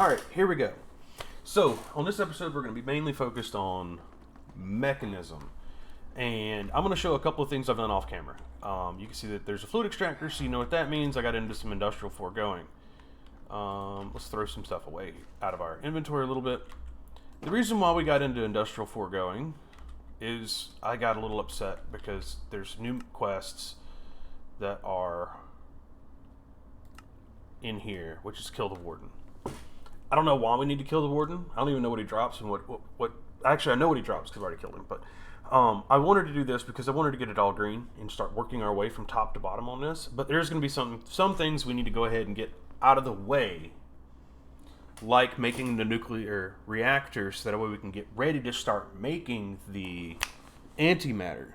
Alright, here we go. So, on this episode, we're going to be mainly focused on Mekanism. And I'm going to show a couple of things I've done off camera. You can see that there's a fluid extractor, so you know what that means. I got into some industrial foregoing. Let's throw some stuff away out of our inventory a little bit. The reason why we got into industrial foregoing is I got a little upset because there's new quests that are in here, which is kill the warden. I don't know why we need to kill the warden. I don't even know what he drops and what actually I know what he drops because I've already killed him, but I wanted to do this because I wanted to get it all green and start working our way from top to bottom on this. But there's going to be some things we need to go ahead and get out of the way, like making the nuclear reactor, so that way we can get ready to start making the antimatter.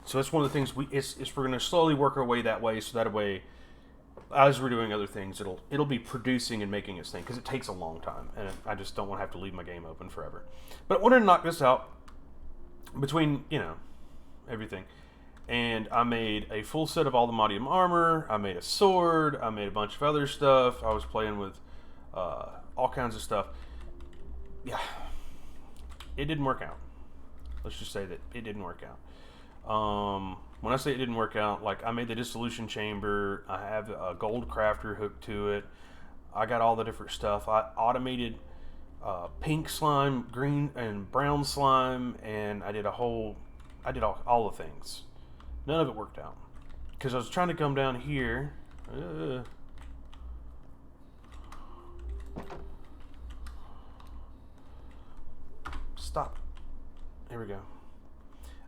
So that's one of the things we're going to slowly work our way that way, so that way, as we're doing other things, it'll be producing and making its thing, because it takes a long time, and I just don't want to have to leave my game open forever. But I wanted to knock this out between, everything. And I made a full set of all the Modium armor. I made a sword. I made a bunch of other stuff. I was playing with all kinds of stuff. Yeah, it didn't work out. Let's just say that it didn't work out. When I say it didn't work out, like, I made the dissolution chamber. I have a gold crafter hooked to it. I got all the different stuff. I automated pink slime, green and brown slime, and I did all the things. None of it worked out because I was trying to come down here. Stop. Here we go.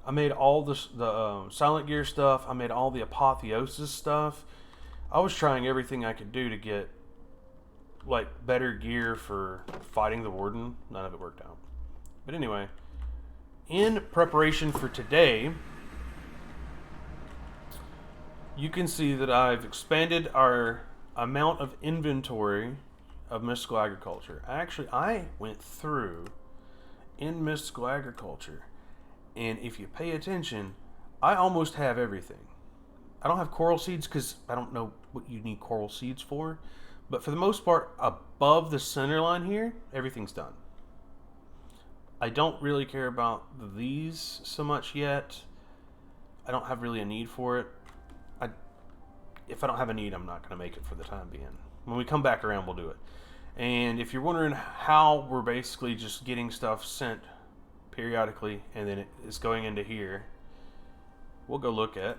I made all the Silent Gear stuff. I made all the Apotheosis stuff. I was trying everything I could do to get, like, better gear for fighting the warden. None of it worked out. But anyway, in preparation for today, you can see that I've expanded our amount of inventory of mystical agriculture. Actually, I went through in mystical agriculture, and if you pay attention, I almost have everything. I don't have coral seeds because I don't know what you need coral seeds for. But for the most part, above the center line here, everything's done. I don't really care about these so much yet. I don't have really a need for it. If I don't have a need, I'm not going to make it for the time being. When we come back around, we'll do it. And if you're wondering how we're basically just getting stuff sent periodically, and then it's going into here, we'll go look at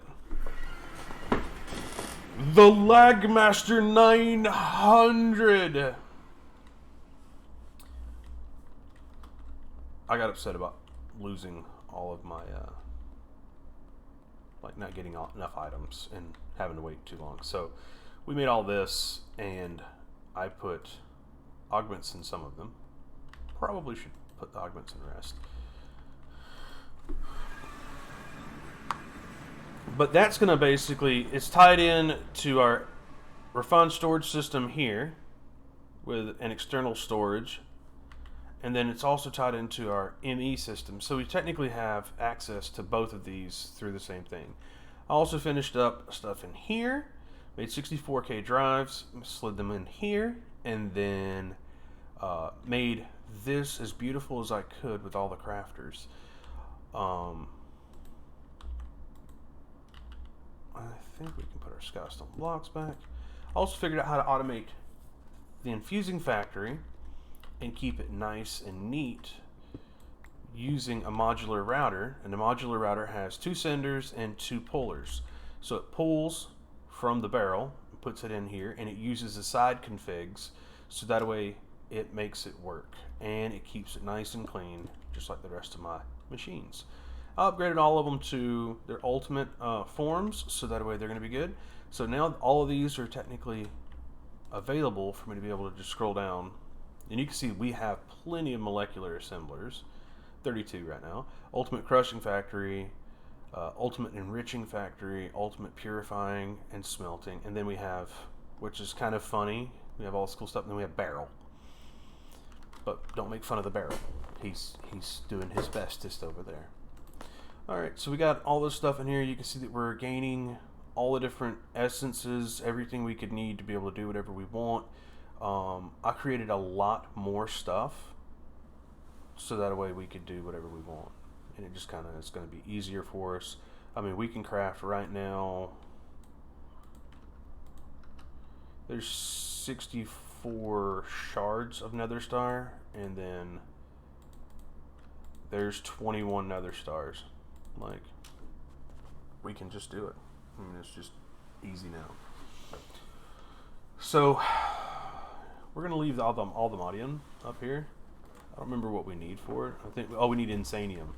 the Lagmaster 900. I got upset about losing all of my not getting enough items and having to wait too long, so we made all this, and I put augments in some of them. Probably should put the augments in rest. But that's going to basically, it's tied in to our refined storage system here with an external storage, and then it's also tied into our ME system. So we technically have access to both of these through the same thing. I also finished up stuff in here, made 64K drives, slid them in here, and then made this as beautiful as I could with all the crafters. I think we can put our Skystone blocks back. I also figured out how to automate the infusing factory and keep it nice and neat using a modular router. And the modular router has 2 senders and 2 pullers. So it pulls from the barrel, puts it in here, and it uses the side configs, so that way it makes it work. And it keeps it nice and clean, just like the rest of my machines. I upgraded all of them to their ultimate forms, so that way they're going to be good. So now all of these are technically available for me to be able to just scroll down. And you can see we have plenty of molecular assemblers, 32 right now. Ultimate crushing factory, ultimate enriching factory, ultimate purifying and smelting. And then we have, which is kind of funny, we have all this cool stuff, and then we have barrel. But don't make fun of the barrel. He's doing his bestest over there. Alright, so we got all this stuff in here. You can see that we're gaining all the different essences, everything we could need to be able to do whatever we want. I created a lot more stuff so that way we could do whatever we want. And it just kind of is going to be easier for us. I mean, we can craft right now. There's 64 shards of nether star, and then there's 21 nether stars. Like, we can just do it. I mean, it's just easy now. So we're gonna leave all the modium up here. I don't remember what we need for it. I think we need insanium.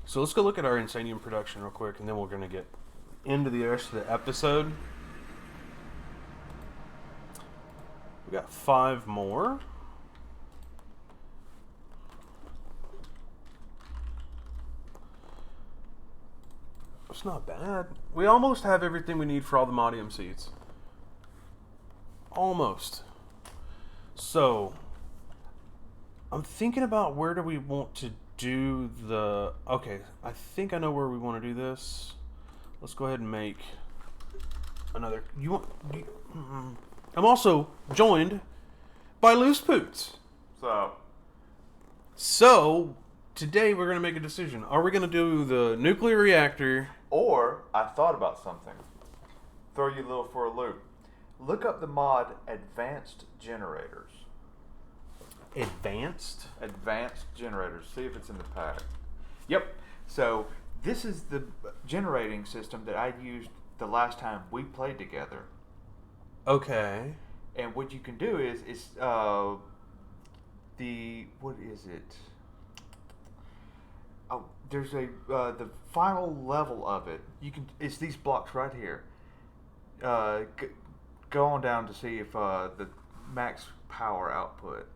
So let's go look at our insanium production real quick, and then we're gonna get into the rest of the episode. We got 5 more. It's not bad. We almost have everything we need for all the modium seeds. Almost. So I'm thinking about where do we want to do the... Okay, I think I know where we want to do this. Let's go ahead and make another... I'm also joined by Loose Poots. So today we're going to make a decision. Are we going to do the nuclear reactor? Or, I thought about something. Throw you a little for a loop. Look up the mod Advanced Generators. Advanced? Advanced Generators. See if it's in the pack. Yep. So, this is the generating system that I used the last time we played together. Okay. And what you can do is what is it? Oh, there's the final level of it. It's these blocks right here. Go on down to see if the max power output.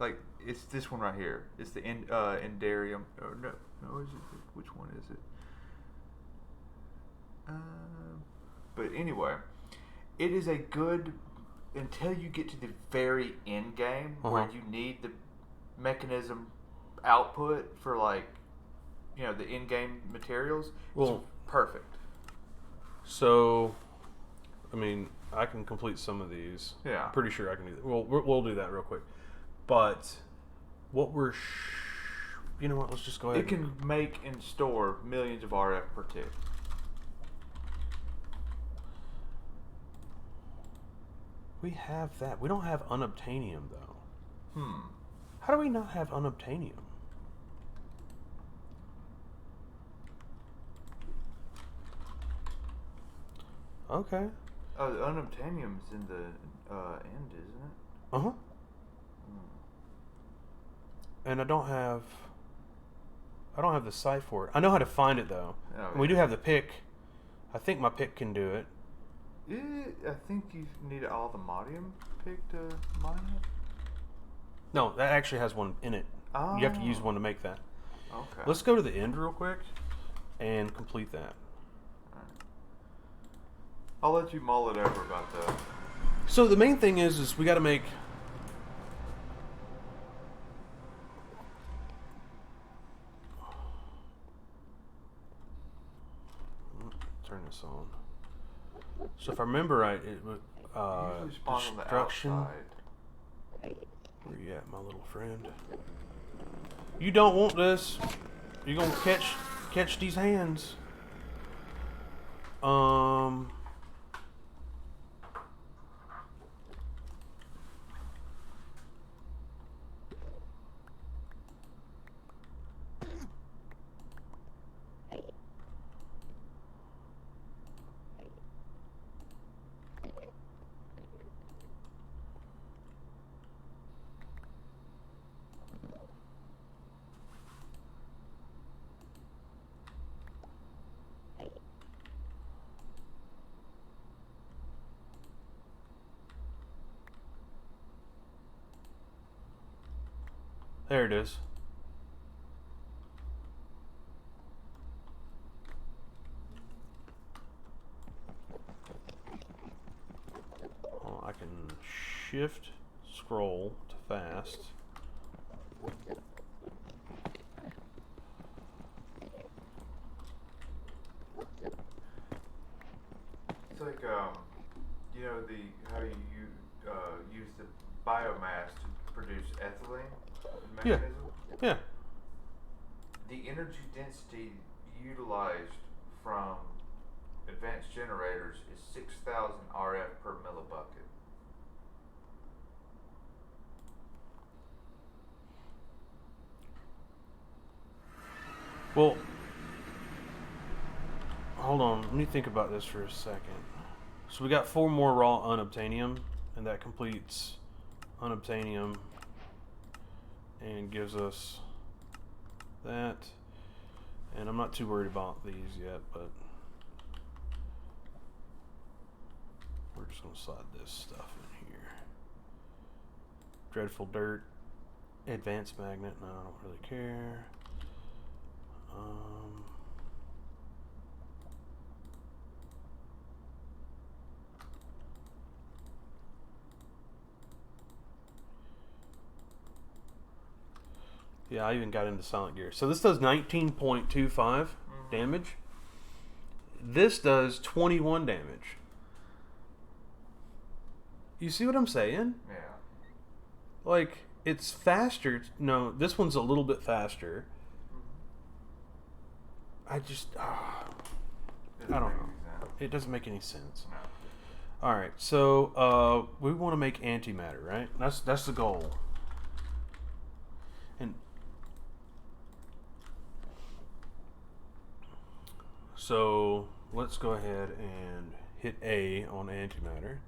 Like it's this one right here. It's the Endarium. Or no, is it? Which one is it? But anyway, it is a good until you get to the very end game where you need the mechanism output for the end game materials. Well, it's perfect. So, I mean, I can complete some of these. Yeah, I'm pretty sure I can do that. We'll do that real quick. But what you know what? Let's just go ahead. It can make and store millions of RF per tick. We have that. We don't have unobtainium though. How do we not have unobtainium? Okay. Oh, the unobtainium is in the end, isn't it? Uh-huh. And I don't have the site for it. I know how to find it though. Oh, and we do have the pick. I think my pick can do it. I think you need all the modium pick to mine it. No, that actually has one in it. Oh. You have to use one to make that. Okay. Let's go to the end real quick and complete that. I'll let you mull it over about that. So the main thing is we got to make... Turn this on. So if I remember right, it was destruction. On the outside. Where you at, my little friend? You don't want this. You're gonna catch these hands. There it is. I can shift scroll to fast. It's like how you use the biomass to produce ethylene in Yeah. Mechanism. Yeah. The energy density utilized from advanced generators is 6,000 RF per millibucket. Well, hold on. Let me think about this for a second. So we got 4 more raw unobtainium, and that completes unobtainium and gives us that. And I'm not too worried about these yet, but we're just going to slide this stuff in here. Dreadful dirt, advanced magnet. No, I don't really care. Yeah, I even got into Silent Gear. So this does 19.25 damage. This does 21 damage. You see what I'm saying? Yeah. Like, it's faster. No, this one's a little bit faster. I just... I don't know. It doesn't make any sense. No. Alright, so we want to make antimatter, right? That's the goal. And so let's go ahead and hit A on antimatter.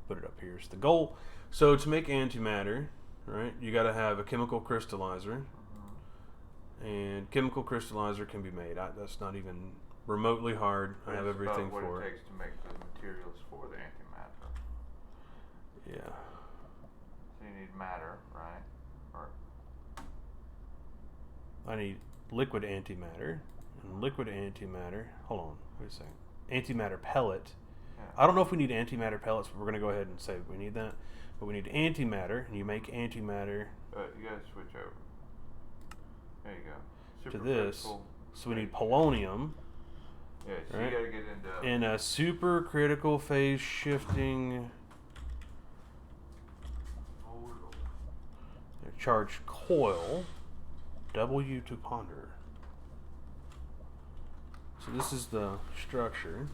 Put it up here. It's the goal. So to make antimatter, right, you got to have a chemical crystallizer. And chemical crystallizer can be made. That's not even remotely hard. I have everything for it. What it takes to make the materials for the antimatter. Yeah. So you need matter, right? Or I need liquid antimatter. And liquid antimatter. Hold on. Wait a second. Antimatter pellet. yeah. I don't know if we need antimatter pellets, but we're going to go ahead and say we need that. But we need antimatter, and you make antimatter. You got to switch over. There you go. To this. So we need polonium. Yeah, so right? you got to get into... In a supercritical phase shifting charged coil. W to ponder. So this is the structure.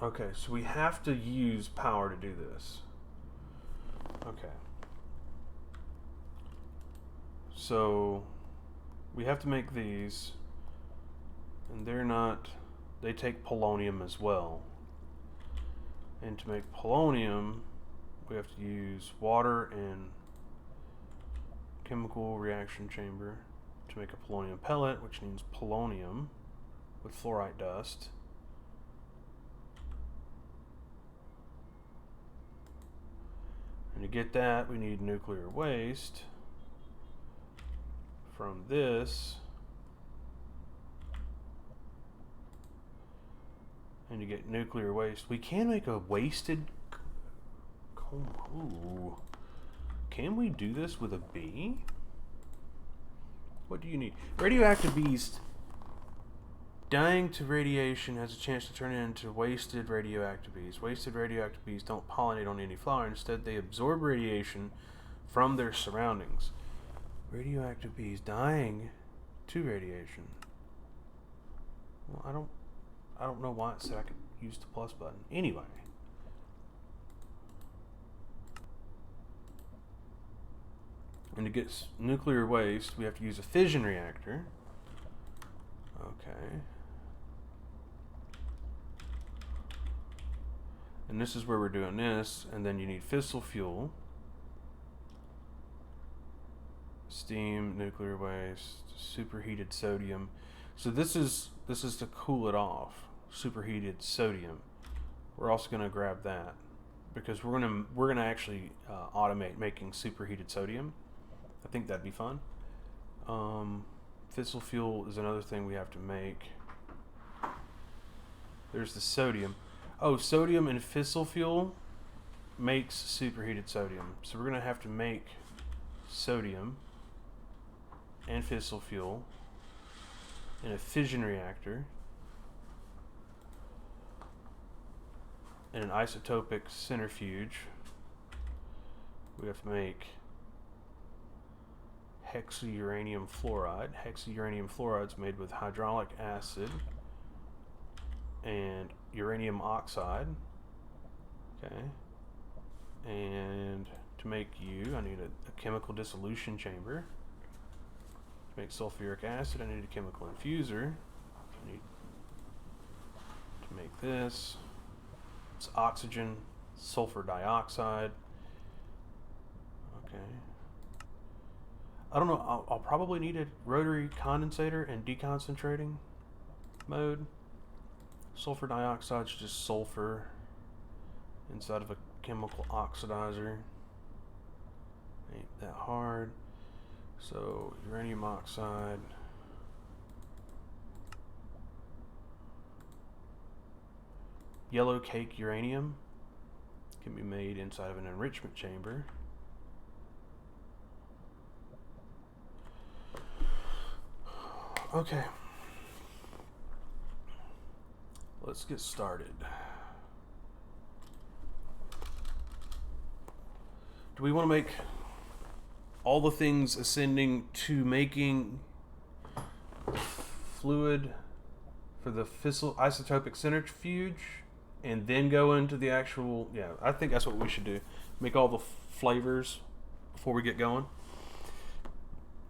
Okay, so we have to use power to do this. Okay. So we have to make these, and they take polonium as well. And to make polonium, we have to use water and chemical reaction chamber to make a polonium pellet, which needs polonium with fluorite dust. And to get that, we need nuclear waste from this. And to get nuclear waste, we can make a wasted... Ooh. Can we do this with a bee? What do you need? Radioactive bees dying to radiation has a chance to turn into wasted radioactive bees. Wasted radioactive bees don't pollinate on any flower. Instead, they absorb radiation from their surroundings. Radioactive bees dying to radiation. Well, I don't know why it said I could use the plus button. Anyway. And to get nuclear waste, we have to use a fission reactor. Okay. And this is where we're doing this. And then you need fissile fuel. Steam, nuclear waste, superheated sodium. So this is to cool it off. Superheated sodium. We're also going to grab that because we're gonna actually automate making superheated sodium. I think that'd be fun. Fissile fuel is another thing we have to make. There's the sodium. Oh, sodium and fissile fuel makes superheated sodium. So we're gonna have to make sodium and fissile fuel in a fission reactor in an isotopic centrifuge. We have to make hexauranium fluoride. Hexauranium fluoride is made with hydraulic acid and uranium oxide. Okay. And to make I need a chemical dissolution chamber. To make sulfuric acid, I need a chemical infuser. I need to make this. It's oxygen, sulfur dioxide. Okay. I don't know. I'll probably need a rotary condensator and deconcentrating mode. Sulfur dioxide is just sulfur inside of a chemical oxidizer. Ain't that hard. So uranium oxide. Yellow cake uranium can be made inside of an enrichment chamber. Okay. Let's get started. Do we want to make all the things ascending to making fluid for the fissile isotopic centrifuge and then go into the actual... Yeah, I think that's what we should do. Make all the flavors before we get going.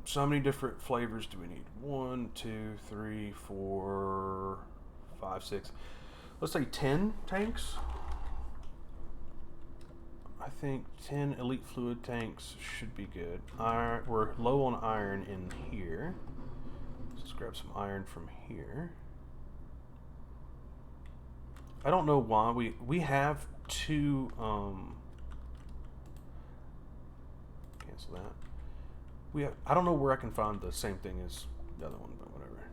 So how many different flavors do we need? 1, 2, 3, 4, 5, 6. Let's say 10 tanks. I think 10 elite fluid tanks should be good. We're low on iron in here. Let's grab some iron from here. I don't know why we have 2 cancel that. I don't know where I can find the same thing as the other one, but whatever.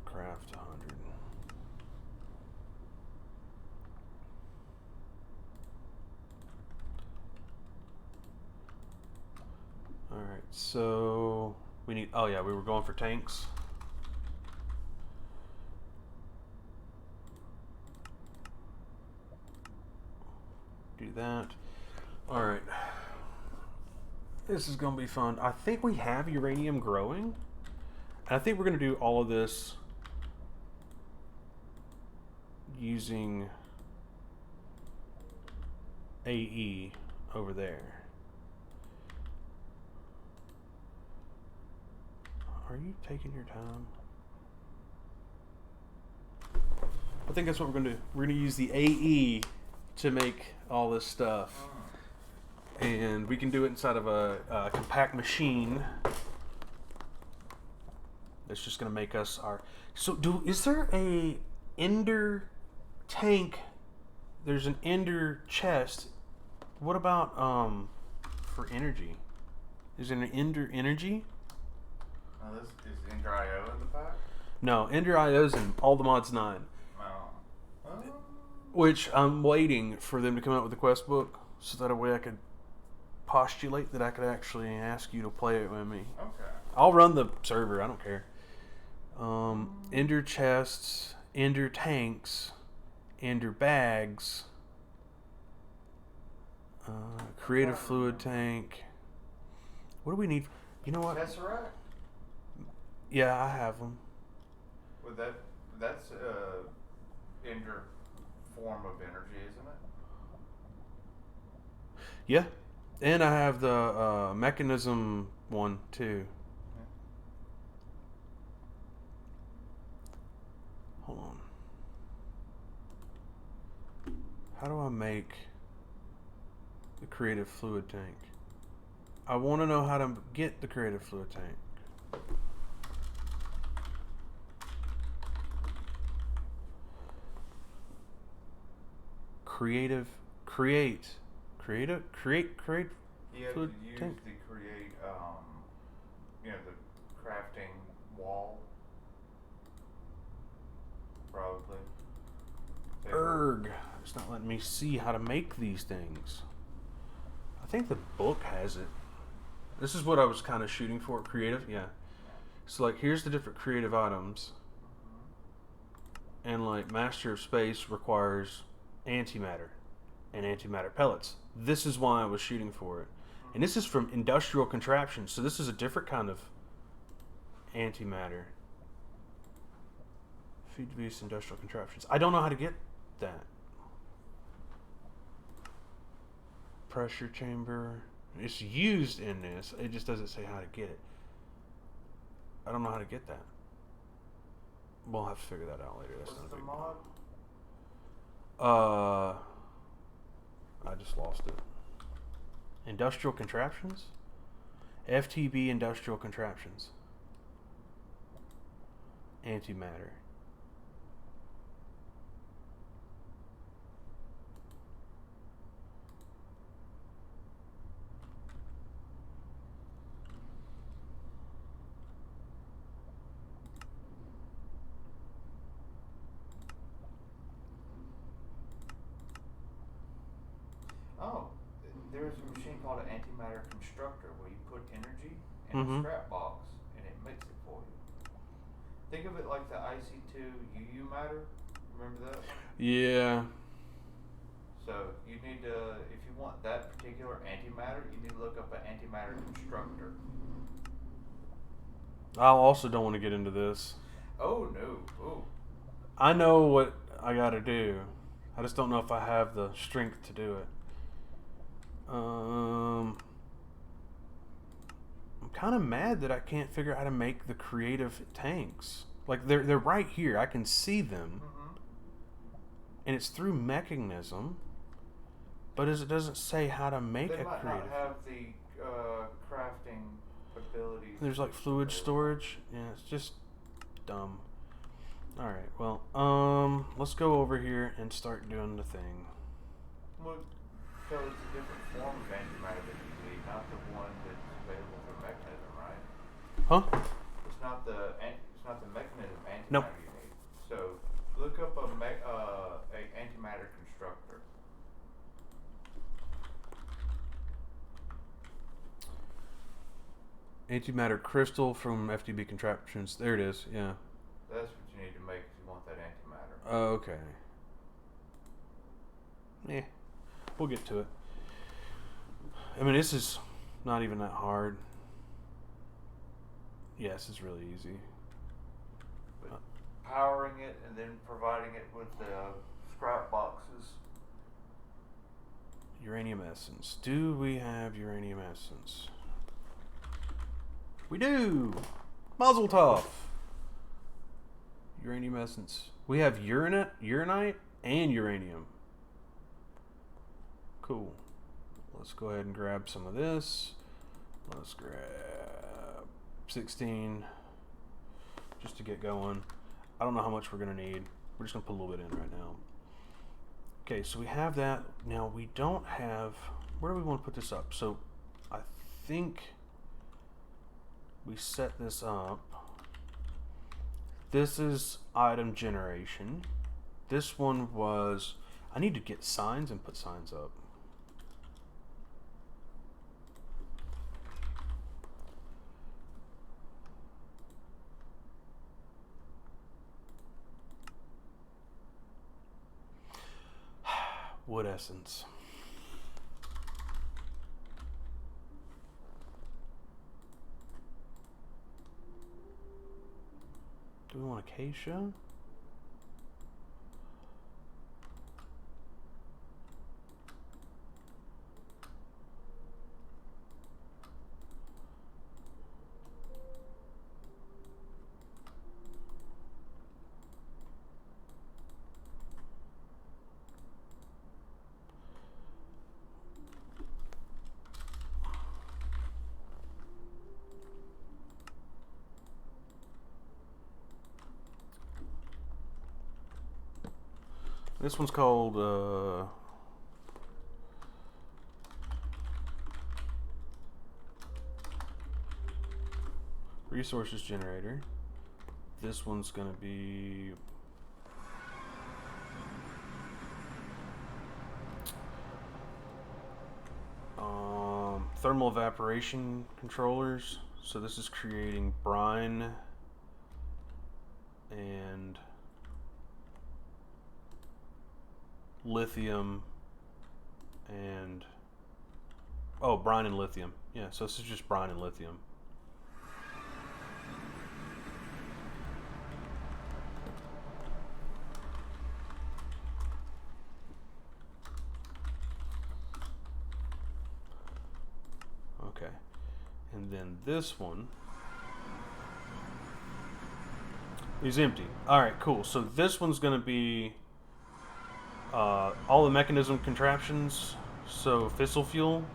Craft 100. All right, so we need. Oh yeah, we were going for tanks. Do that. All right. This is gonna be fun. I think we have uranium growing. And I think we're gonna do all of this using AE over there. Are you taking your time? I think that's what we're gonna do. We're gonna use the AE to make all this stuff. And we can do it inside of a compact machine. That's just gonna make us our... So is there a ender tank? There's an ender chest. What about for energy? Is there an ender energy? Oh, is Ender IO in the pack? No, Ender IO's in all the mods 9. Oh. Which I'm waiting for them to come out with the quest book, so that a way I could postulate that I could actually ask you to play it with me. Okay. I'll run the server. I don't care. Ender chests, Ender tanks, Ender bags, creative fluid tank. What do we need? You know what? Tesseract? Yeah, I have them. Well, that's Ender form of energy, isn't it? Yeah, and I have the Mekanism one too. Yeah. Hold on. How do I make the creative fluid tank? I want to know how to get the creative fluid tank. Create You have fluid to use tank. the create, the crafting wall, probably. Erg. It's not letting me see how to make these things. I think the book has it. This is what I was kind of shooting for. Creative, yeah. So like, here's the different creative items. And like, Master of Space requires antimatter and antimatter pellets. This is why I was shooting for it. And this is from Industrial Contraptions. So this is a different kind of antimatter. Feed device Industrial Contraptions. I don't know how to get that. Pressure chamber. It's used in this. It just doesn't say how to get it. I don't know how to get that. We'll have to figure that out later. That's not a big mod? I just lost it. Industrial Contraptions? FTB Industrial Contraptions. Antimatter. Oh, there's a machine called an antimatter constructor where you put energy in a scrap box and it makes it for you. Think of it like the IC2 UU matter. Remember that one? Yeah. So you need to, if you want that particular antimatter, you need to look up an antimatter constructor. I also don't want to get into this. Oh no. Oh. I know what I gotta do. I just don't know if I have the strength to do it. I'm kind of mad that I can't figure out how to make the creative tanks. Like they're right here. I can see them, and it's through Mekanism, but it doesn't say how to make They a might creative. not have the crafting abilities. There's like fluid storage. Yeah, it's just dumb. All right. Well, let's go over here and start doing the thing. Well, so it's a different form of antimatter that you need, not the one that's available through Mechanism, right? Huh? It's not the Mechanism antimatter Nope. you need. So look up a antimatter constructor. Antimatter crystal from FTB Contraptions. There it is. Yeah. That's what you need to make if you want that antimatter. Okay. Yeah. We'll get to it. I mean, this is not even that hard. Yes, it's really easy. But powering it and then providing it with the scrap boxes. Uranium essence. Do we have uranium essence? We do! Mazel tov! Uranium essence. We have uranite, and uranium. Cool. Let's go ahead and grab some of this. Let's grab 16 just to get going. I don't know how much we're going to need. We're just going to put a little bit in right now. Okay, so we have that. Now we don't have... Where do we want to put this up? So I think we set this up. This is item generation. This one was... I need to get signs and put signs up. Wood essence. Do we want acacia? This one's called resources generator. This one's gonna be thermal evaporation controllers. So this is creating brine and lithium and brine and lithium. Yeah, so this is just brine and lithium. Okay, and then this one is empty. All right, cool. So this one's going to be all the mechanism contraptions. So fissile fuel.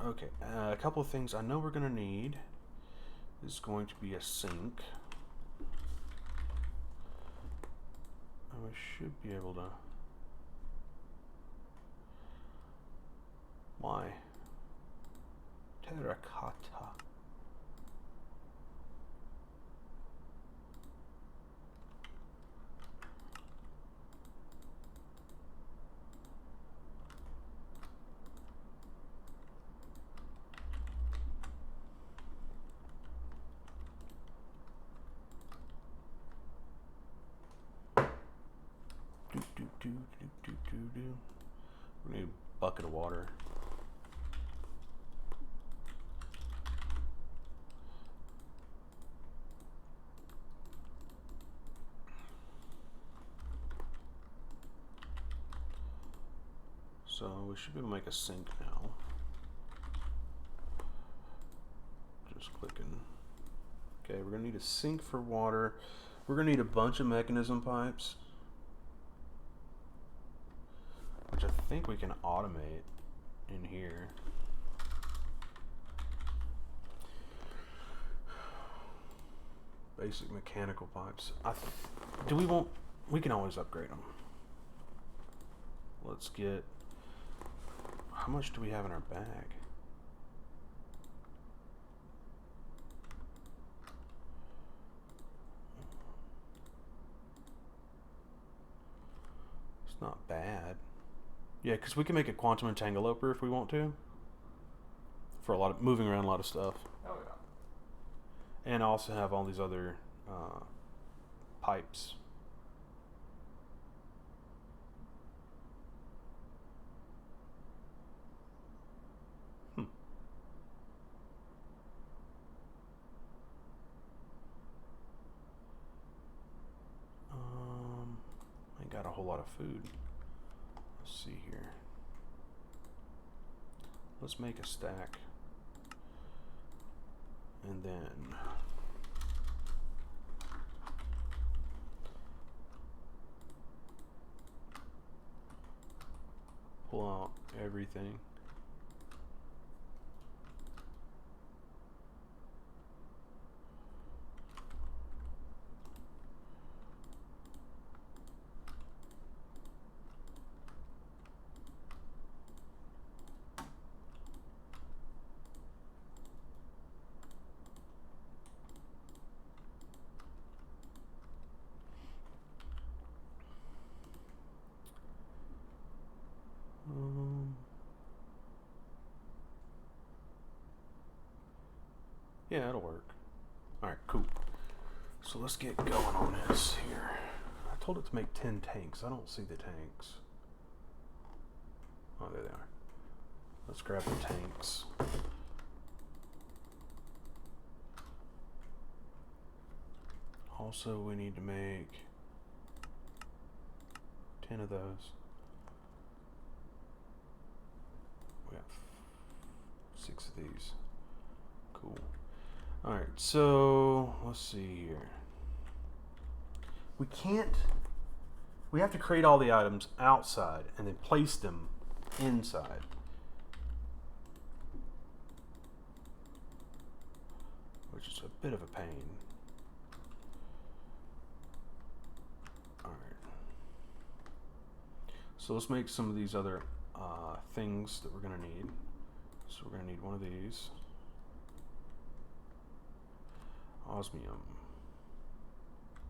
Okay, a couple of things I know we're going to need is going to be a sink. I should be able to. Why? Terracotta. We need a bucket of water. So we should be able to make a sink now. Just clicking. Okay, we're gonna need a sink for water. We're gonna need a bunch of mechanism pipes, which I think we can automate in here. Basic mechanical pipes. We can always upgrade them. Let's get, how much do we have in our bag? It's not bad. Yeah, because we can make a quantum entangloper if we want to. For a lot of moving around a lot of stuff. Oh yeah. And I also have all these other pipes. I got a whole lot of food. Let's see here. Let's make a stack. And then pull out everything. Yeah, that'll work. Alright, cool. So let's get going on this here. I told it to make 10 tanks. I don't see the tanks. Oh, there they are. Let's grab the tanks. Also, we need to make 10 of those. We have 6 of these. Cool. Alright, so let's see here. We have to create all the items outside and then place them inside. Which is a bit of a pain. Alright. So let's make some of these other things that we're going to need. So we're going to need one of these. Osmium.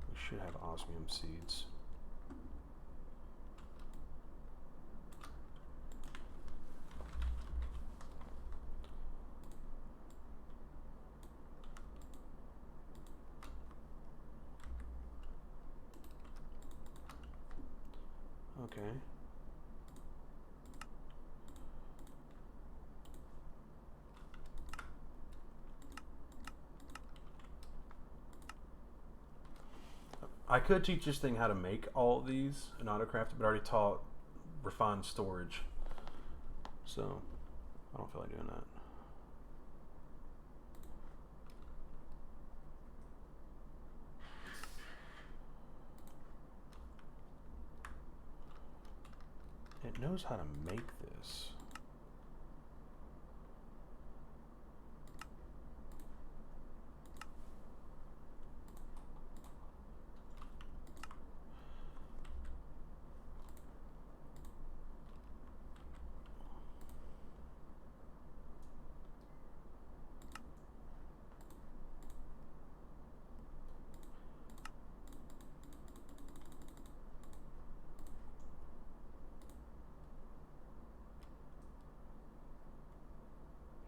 We should have osmium seeds. Okay. I could teach this thing how to make all of these and autocraft it, but I already taught refined storage. So I don't feel like doing that. It knows how to make this.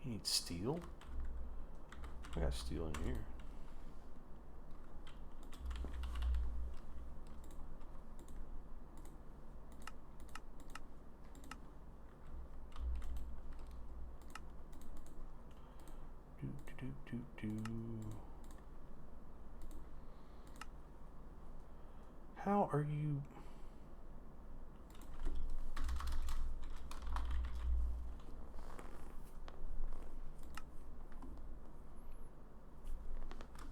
You need steel? I got steel in here. How are you?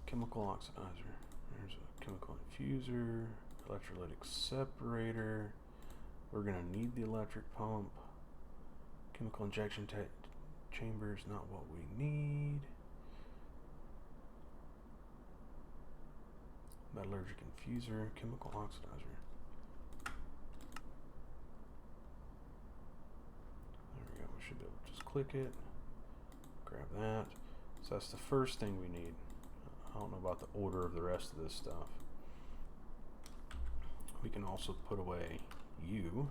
Chemical oxidizer. There's a chemical infuser, electrolytic separator. We're gonna need the electric pump. Chemical injection chamber is not what we need. Metallurgic infuser, chemical oxidizer. There we go. We should be able to just click it, grab that. So that's the first thing we need. I don't know about the order of the rest of this stuff. We can also put away you.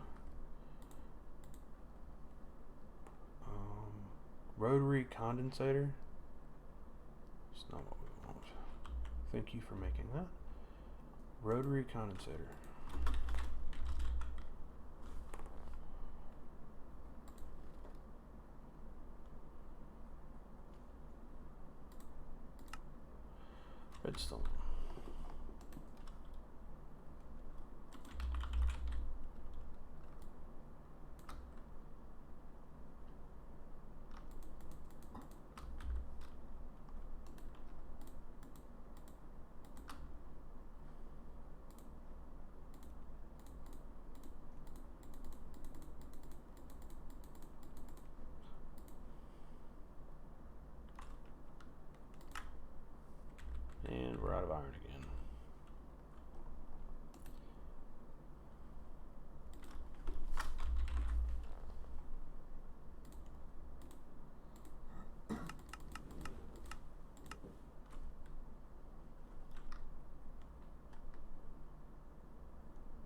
Rotary condensator. It's not what we want. Thank you for making that. Rotary condensator. Redstone. And we're out of iron again.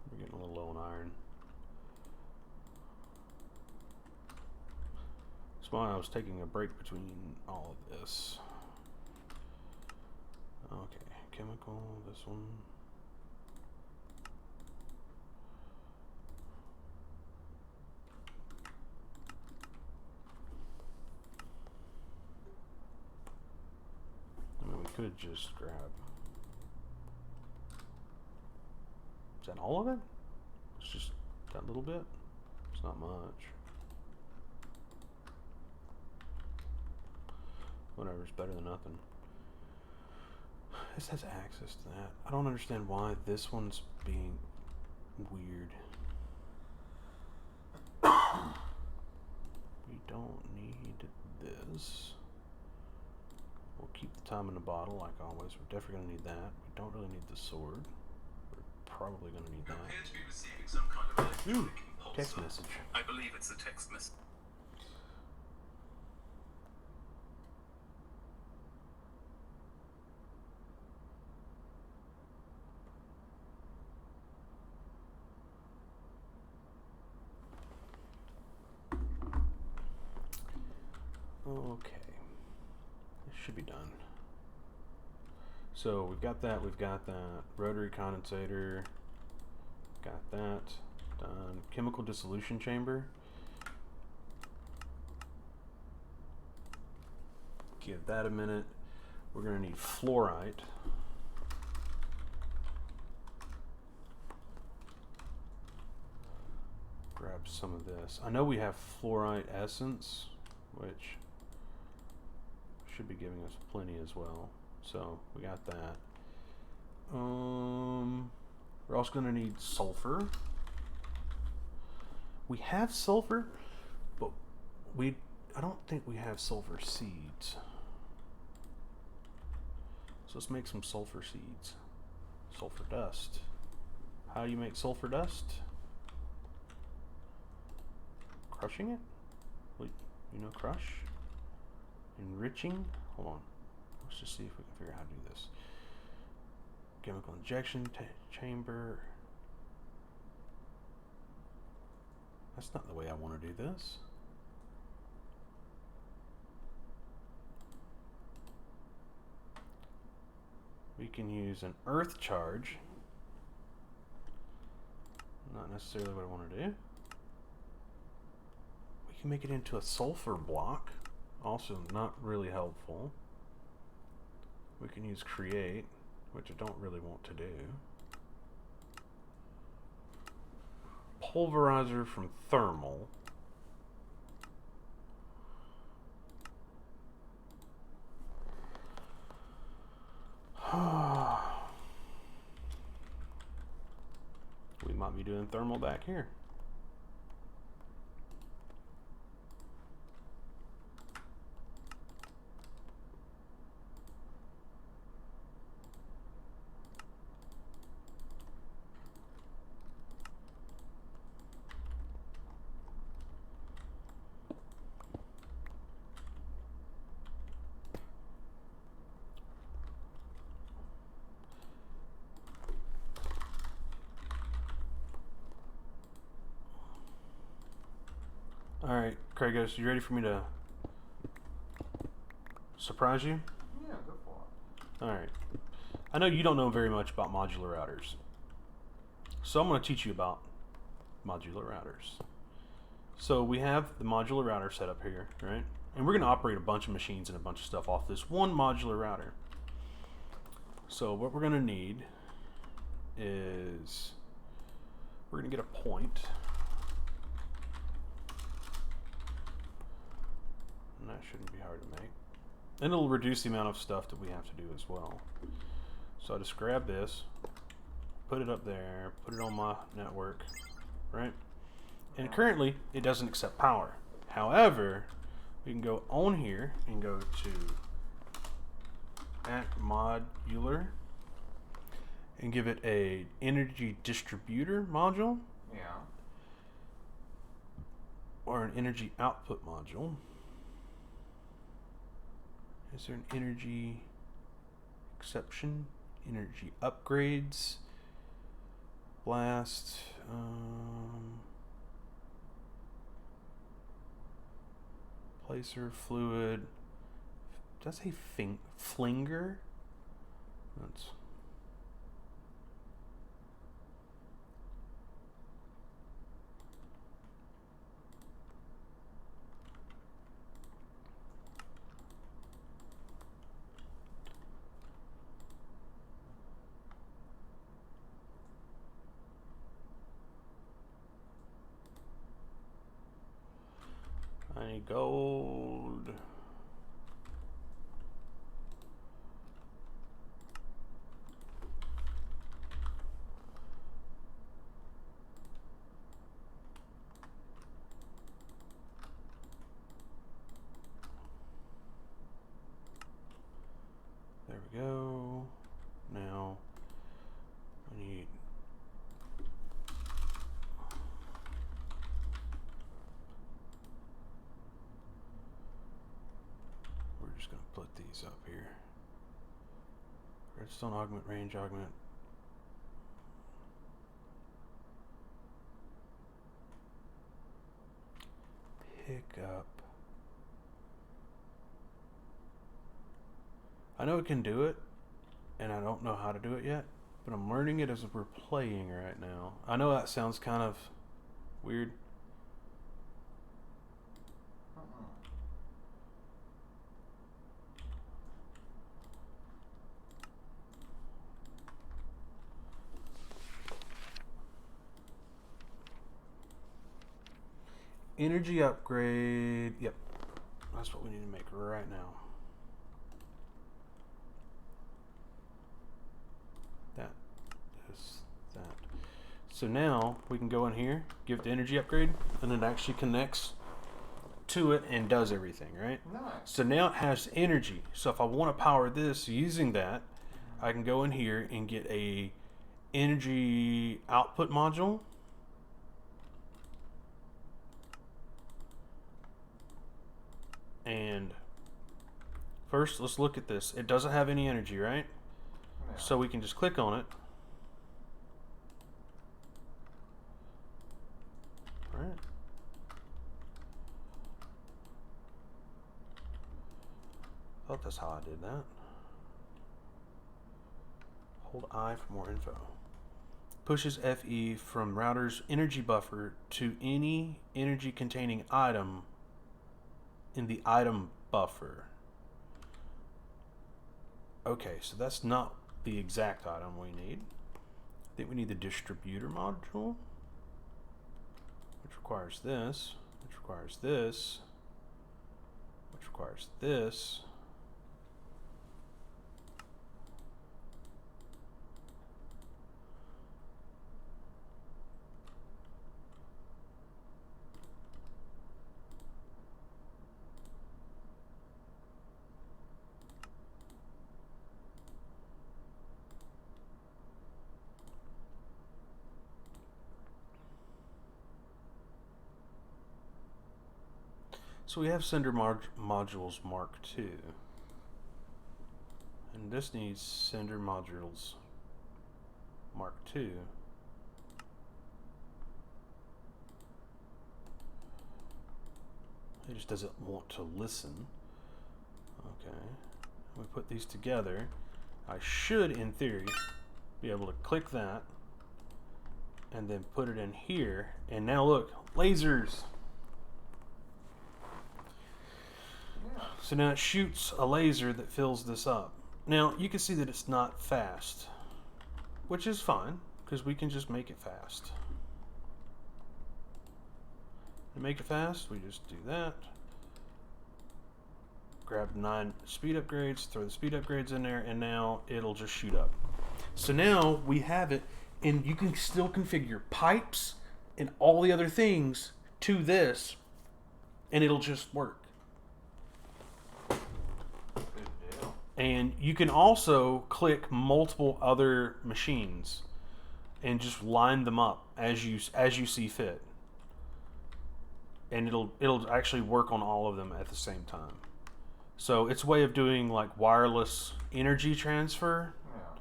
We're getting a little low on iron. That's why I was taking a break between all of this. Okay, chemical, this one. I mean, we could just grab. Is that all of it? It's just that little bit? It's not much. Whatever, it's better than nothing. This has access to that. I don't understand why this one's being weird. We don't need this. We'll keep the time in the bottle like always. We're definitely going to need that. We don't really need the sword. We're probably going to need that. Appear to be receiving some kind of electronic impulse. Text message. I believe it's a text message. Okay, this should be done. So we've got that, rotary condensator, got that. Done. Chemical dissolution chamber. Give that a minute. We're going to need fluorite. Grab some of this. I know we have fluorite essence, which should be giving us plenty as well. So we got that. We're also going to need sulfur. We have sulfur, but I don't think we have sulfur seeds. So let's make some sulfur seeds. Sulfur dust. How do you make sulfur dust? Crushing it? Wait, you know crush? Enriching? Hold on. Let's just see if we can figure out how to do this. Chemical injection chamber. That's not the way I want to do this. We can use an earth charge. Not necessarily what I want to do. We can make it into a sulfur block. Also not really helpful. We can use create, which I don't really want to do. Pulverizer from thermal. We might be doing thermal back here. Alright, Kragos, you ready for me to surprise you? Yeah, go for it. Alright. I know you don't know very much about modular routers. So I'm going to teach you about modular routers. So we have the modular router set up here, right? And we're going to operate a bunch of machines and a bunch of stuff off this one modular router. So what we're going to need is we're going to get a point. And that shouldn't be hard to make. And it'll reduce the amount of stuff that we have to do as well. So I just grab this, put it up there, put it on my network, right? And currently it doesn't accept power. However, we can go on here and go to @modular and give it a energy distributor module. Yeah. Or an energy output module. Is there an energy exception? Energy upgrades. Blast. Placer, fluid. Does that say flinger? That's. I need gold. There we go. Now I need just going to put these up here. Redstone augment, range augment. Pick up. I know it can do it, and I don't know how to do it yet, but I'm learning it as we're playing right now. I know that sounds kind of Weird. Energy upgrade. Yep. That's what we need to make right now. That. This. That. So now we can go in here, give it the energy upgrade, and it actually connects to it and does everything, right? Nice. So now it has energy. So if I want to power this using that, I can go in here and get a energy output module. And first, let's look at this. It doesn't have any energy, right? Yeah. So we can just click on it. All right. Thought that's how I did that. Hold I for more info. Pushes FE from router's energy buffer to any energy containing item in the item buffer. Okay, so that's not the exact item we need. I think we need the distributor module, which requires this, which requires this, which requires this. So we have sender modules Mark II. And this needs sender modules Mark II. It just doesn't want to listen. Okay. We put these together. I should, in theory, be able to click that and then put it in here. And now look, lasers. So now it shoots a laser that fills this up. Now you can see that it's not fast, which is fine because we can just make it fast. To make it fast, we just do that. Grab 9 speed upgrades, throw the speed upgrades in there, and now it'll just shoot up. So now we have it, and you can still configure pipes and all the other things to this, and it'll just work. And you can also click multiple other machines and just line them up as you see fit. And it'll actually work on all of them at the same time. So it's a way of doing like wireless energy transfer. Yeah.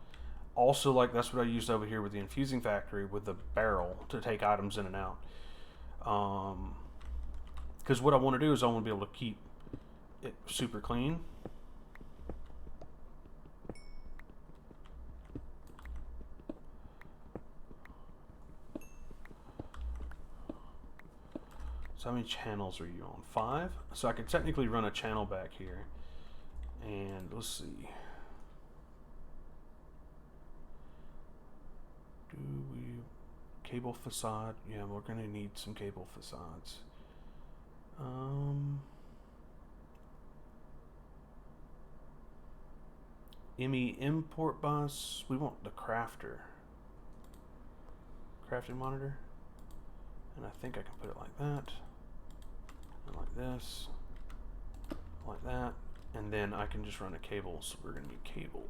Also, like that's what I used over here with the infusing factory with the barrel to take items in and out. Because what I want to do is I want to be able to keep it super clean. So how many channels are you on? 5? So I could technically run a channel back here. And let's see. Do we... Cable facade? Yeah, we're going to need some cable facades. ME import bus. We want the crafting monitor. And I think I can put it like that. And like this. Like that. And then I can just run a cable. So we're going to need cable.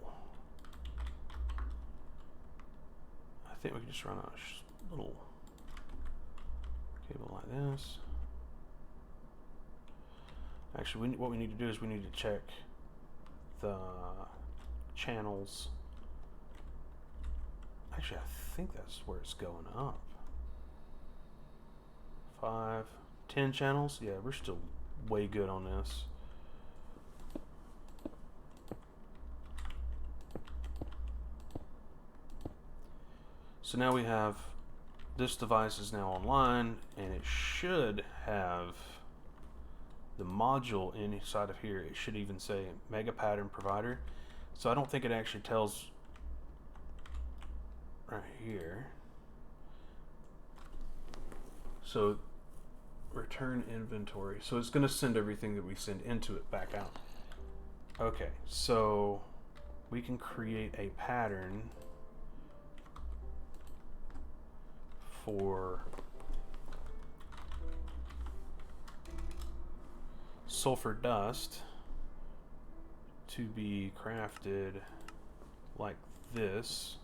I think we can just run a little cable like this. Actually, what we need to do is we need to check the channels. Actually, I think that's where it's going up. 5, 10 channels. Yeah, we're still way good on this. So now we have this device is now online, and it should have the module inside of here. It should even say Mega Pattern Provider. So I don't think it actually tells right here. So return inventory. So it's going to send everything that we send into it back out. Okay, so we can create a pattern for sulfur dust to be crafted like this.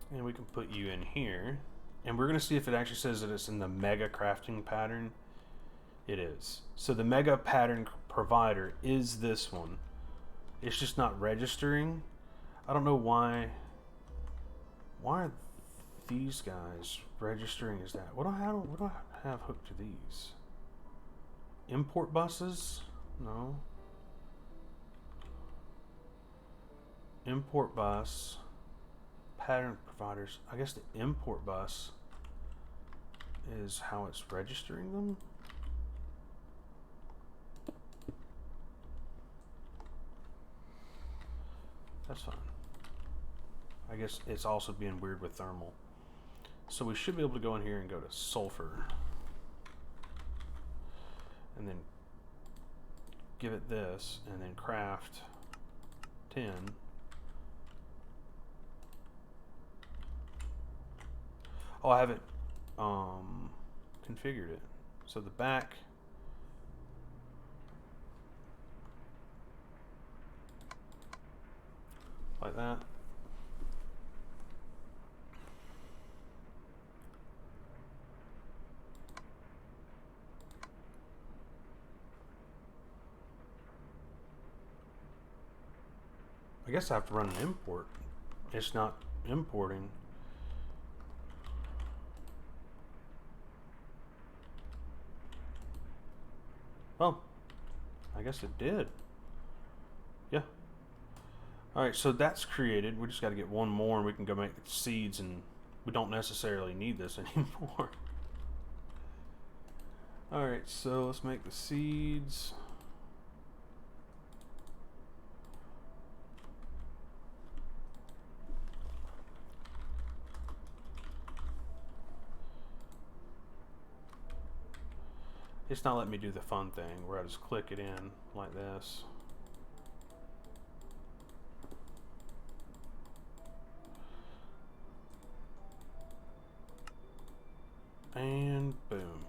And we can put you in here. And we're going to see if it actually says that it's in the mega crafting pattern. It is. So the mega pattern provider is this one. It's just not registering. I don't know why. Why are these guys registering as that? What do I have hooked to these? Import buses? No. Import bus. Pattern providers. I guess the import bus is how it's registering them. That's fine. I guess it's also being weird with thermal. So we should be able to go in here and go to sulfur. And then give it this, and then craft 10. Oh, I haven't configured it. So the back, like that. I guess I have to run an import. It's not importing. Oh, I guess it did. Yeah. Alright, so that's created. We just got to get one more and we can go make seeds, and we don't necessarily need this anymore. Alright, so let's make the seeds. It's not letting me do the fun thing where I just click it in like this. And boom.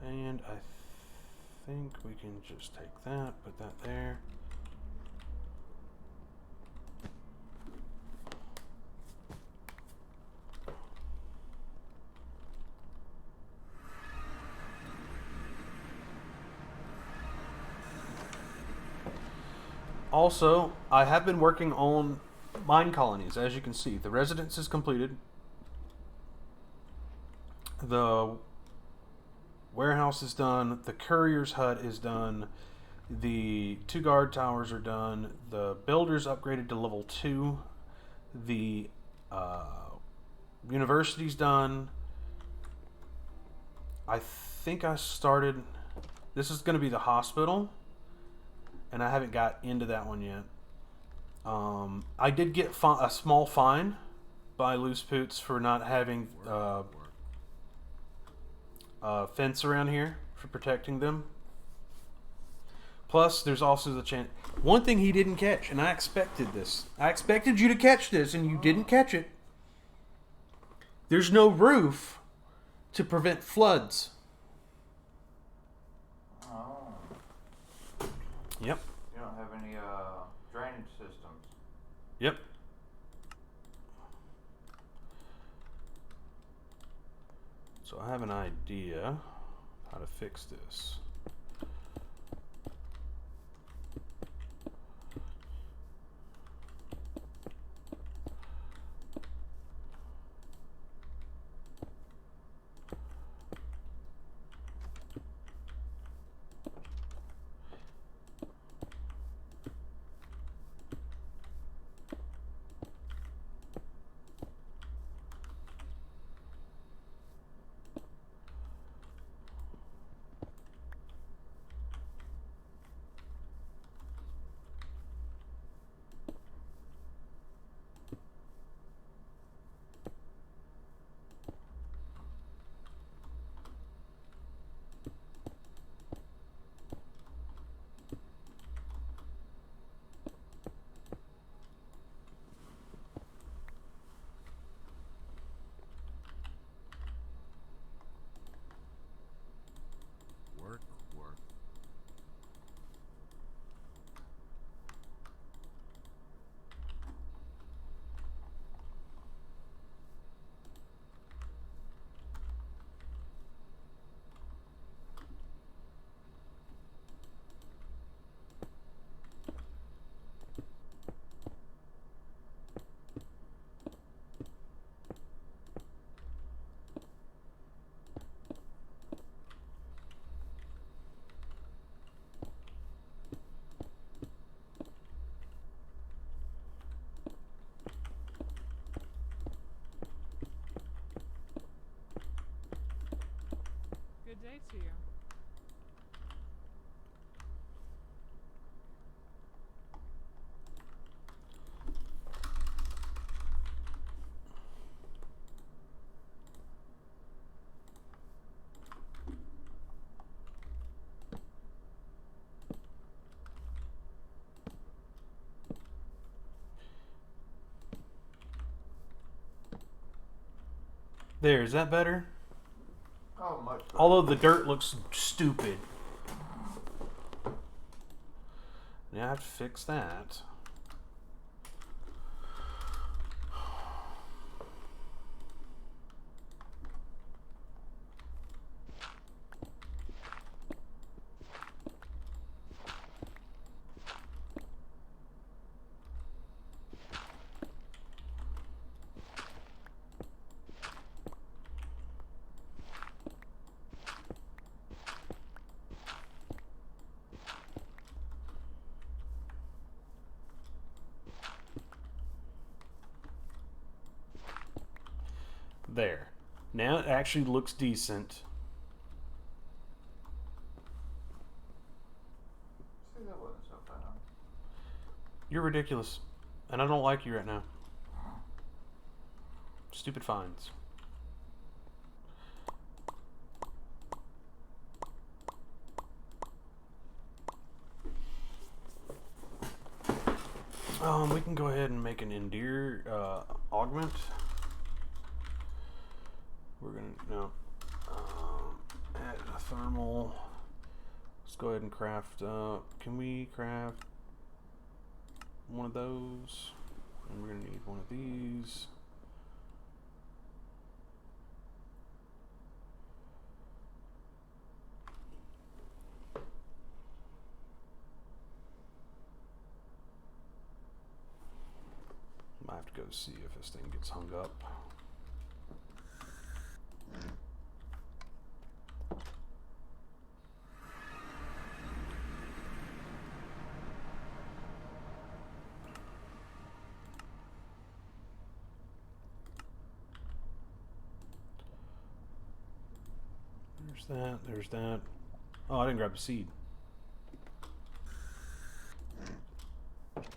And I think we can just take that, put that there. Also, I have been working on mine colonies, as you can see. The residence is completed. The warehouse is done. The courier's hut is done. The 2 guard towers are done. The builder's upgraded to level 2. The university's done. I think I started... This is going to be the hospital. And I haven't got into that one yet. I did get a small fine by Loose Poots for not having a fence around here for protecting them. Plus, there's also the chance. One thing he didn't catch, and I expected this. I expected you to catch this, and you didn't catch it. There's no roof to prevent floods. Yep. You don't have any drainage systems. Yep. So I have an idea how to fix this. day to you. There, is that better? Oh, much better. Although the dirt looks stupid. Now I have to fix that. There. Now it actually looks decent. See, that wasn't so bad. You're ridiculous. And I don't like you right now. Stupid fines. We can go ahead and make an endear augment. We're gonna add a thermal. Let's go ahead and craft. Can we craft one of those? And we're gonna need one of these. Might have to go see if this thing gets hung up. There's that, there's that. Oh, I didn't grab a seed. Alright,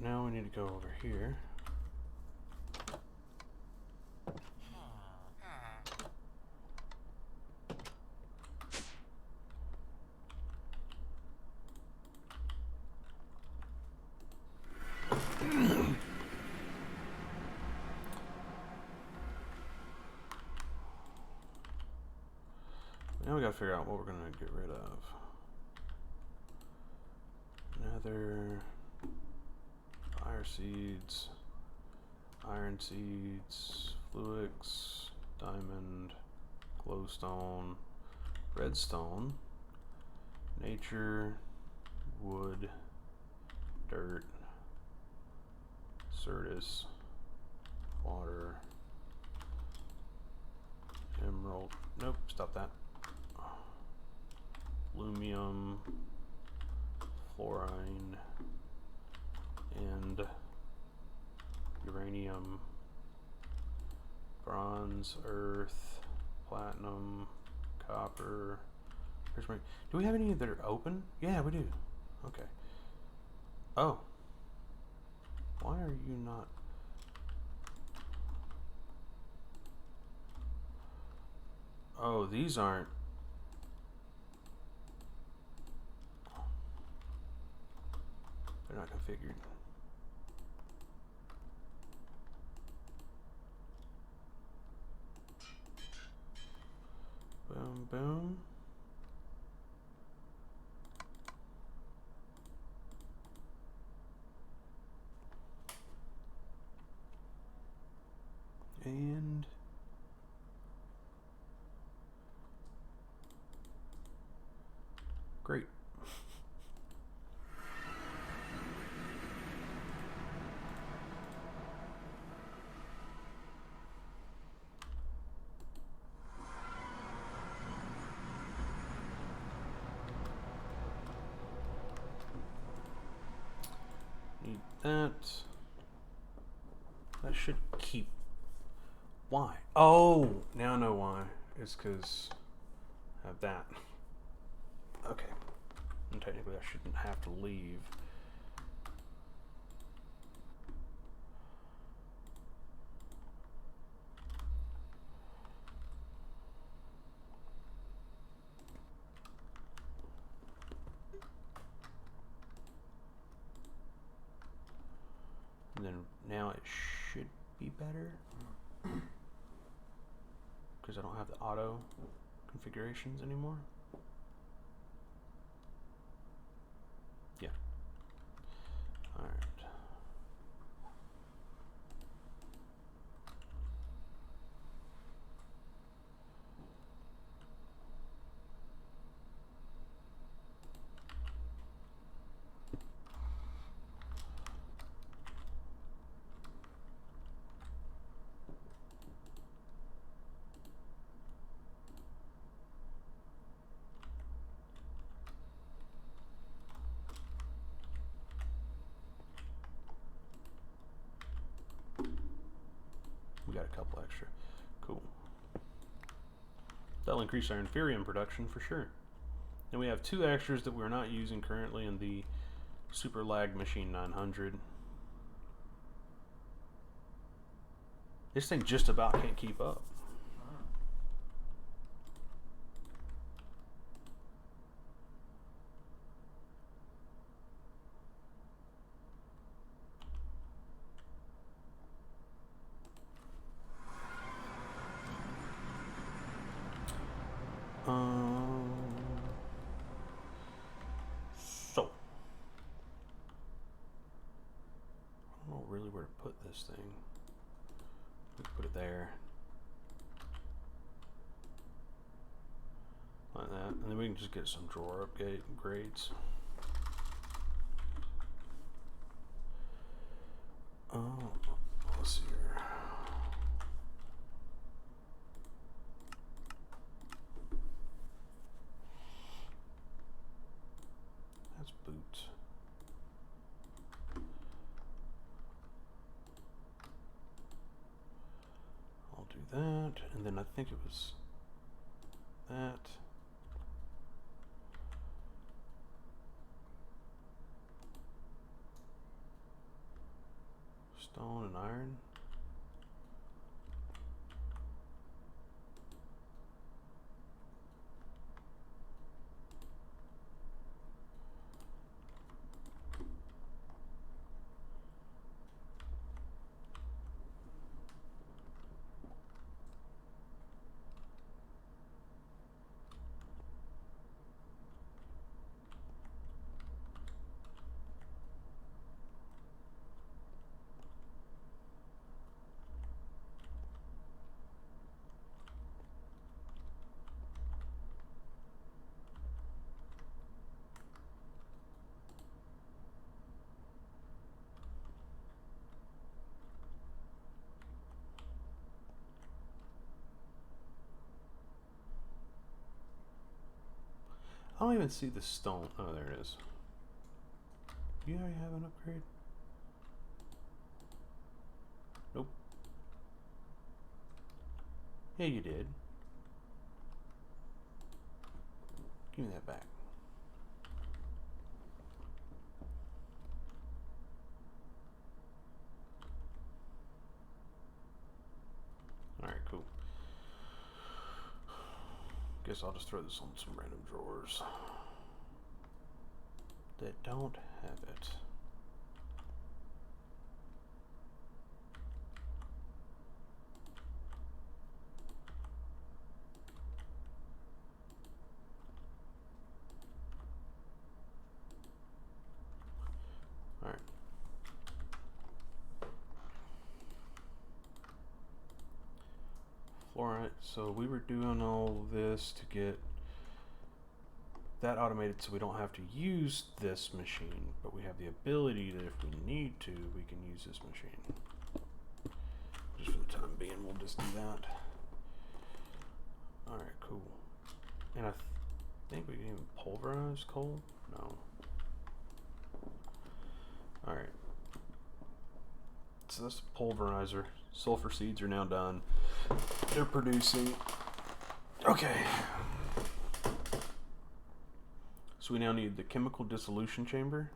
now we need to go over here. Now we gotta figure out what we're gonna get rid of. Nether, fire seeds, iron seeds, fluix, diamond, glowstone, redstone, nature, wood, dirt, Certus, water, emerald. Nope, stop that. Lumium, fluorine, and uranium, bronze, earth, platinum, copper. Here's my. Do we have any that are open? Yeah, we do. Okay. Oh. Why are you not? Oh, these aren't. They're not configured. Boom, boom. And great. Need that. That should keep Why? Oh, now I know why. It's because I have that. Okay. And technically I shouldn't have to leave. And then now it should be better. Because I don't have the auto configurations anymore. Yeah. Alright. We got a couple extra. Cool. That'll increase our Inferium production for sure. And we have 2 extras that we're not using currently in the Super Lag Machine 900. This thing just about can't keep up. So I don't know really where to put this thing. We can put it there. Like that. And then we can just get some drawer upgrades. Let's see here. That's boots. I'll do that, and then I think it was that. Stone and iron. I don't even see the stone. Oh, there it is. Do you already have an upgrade? Nope. Yeah, you did. Give me that back. Alright, cool. Guess I'll just throw this on some random drawers that don't have it. Alright. Fluorite. So we were doing all this to get that automated so we don't have to use this machine, but we have the ability that if we need to, we can use this machine. Just for the time being, we'll just do that. Alright, cool. And I think we can even pulverize coal? No. Alright. So that's the pulverizer. Sulfur seeds are now done. They're producing. Okay. So we now need the chemical dissolution chamber.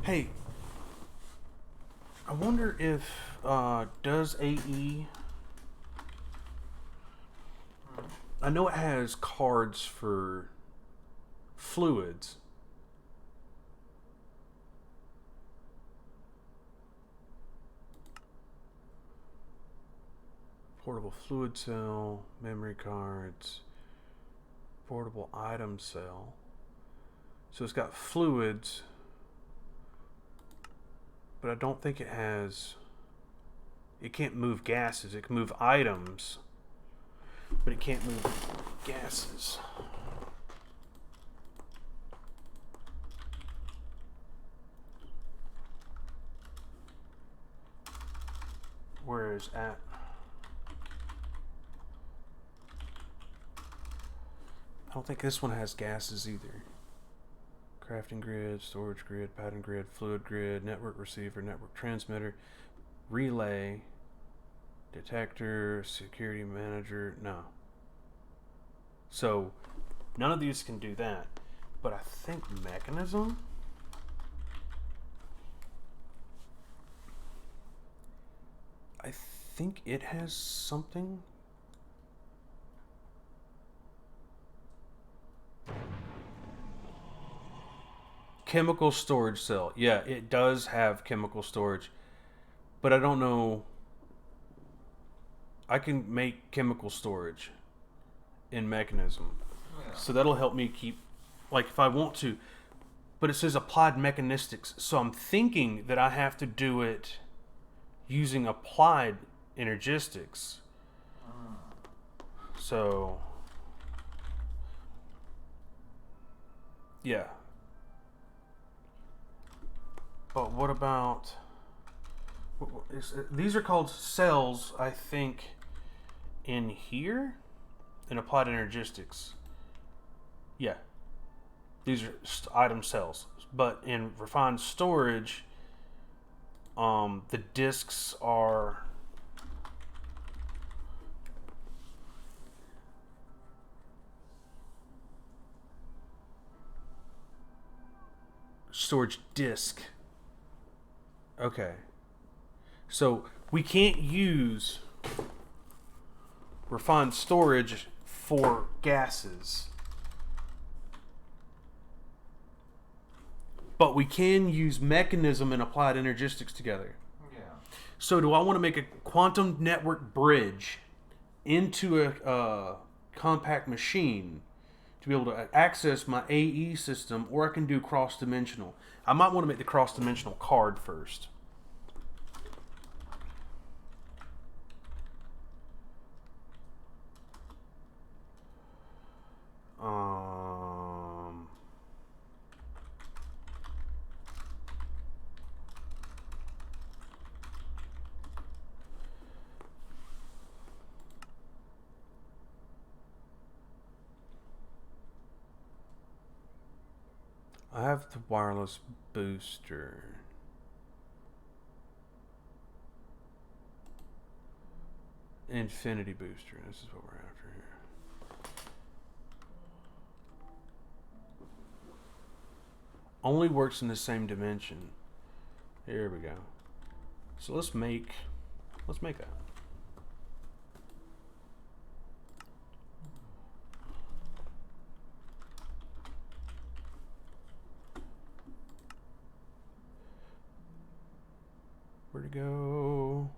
Hey, I wonder if does AE. I know it has cards for fluids. Portable fluid cell, memory cards, portable item cell. So it's got fluids, but I don't think it has. It can't move gases. It can move items, but it can't move gases. Whereas at I don't think this one has gases either. Crafting grid, storage grid, pattern grid, fluid grid, network receiver, network transmitter, relay, detector, security manager. No. So none of these can do that. But I think mechanism. I think it has something. Chemical storage cell. Yeah, it does have chemical storage. But I don't know. I can make chemical storage in mechanism. Yeah. So that'll help me keep, like, if I want to. But it says applied mechanistics. So I'm thinking that I have to do it using applied energistics. So, yeah. But what about... These are called cells, I think, in here? In applied energistics. Yeah. These are item cells. But in refined storage, the disks are... storage disk. Okay. So we can't use refined storage for gases. But we can use mechanism and applied energistics together. Yeah. So do I want to make a quantum network bridge into a compact machine to be able to access my AE system, or I can do cross-dimensional? I might want to make the cross-dimensional card first. I have the wireless booster. Infinity booster. This is what we're after here. Only works in the same dimension. Here we go. So let's make that. Where'd it go?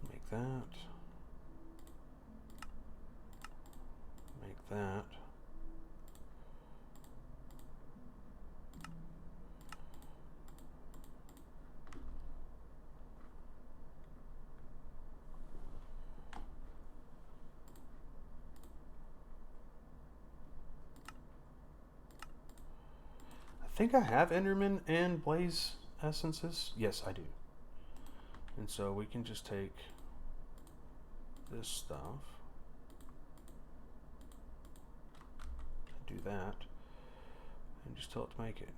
Let's make that. Make that. think I have Enderman and Blaze essences. Yes, I do. And so we can just take this stuff, do that, and just tell it to make it.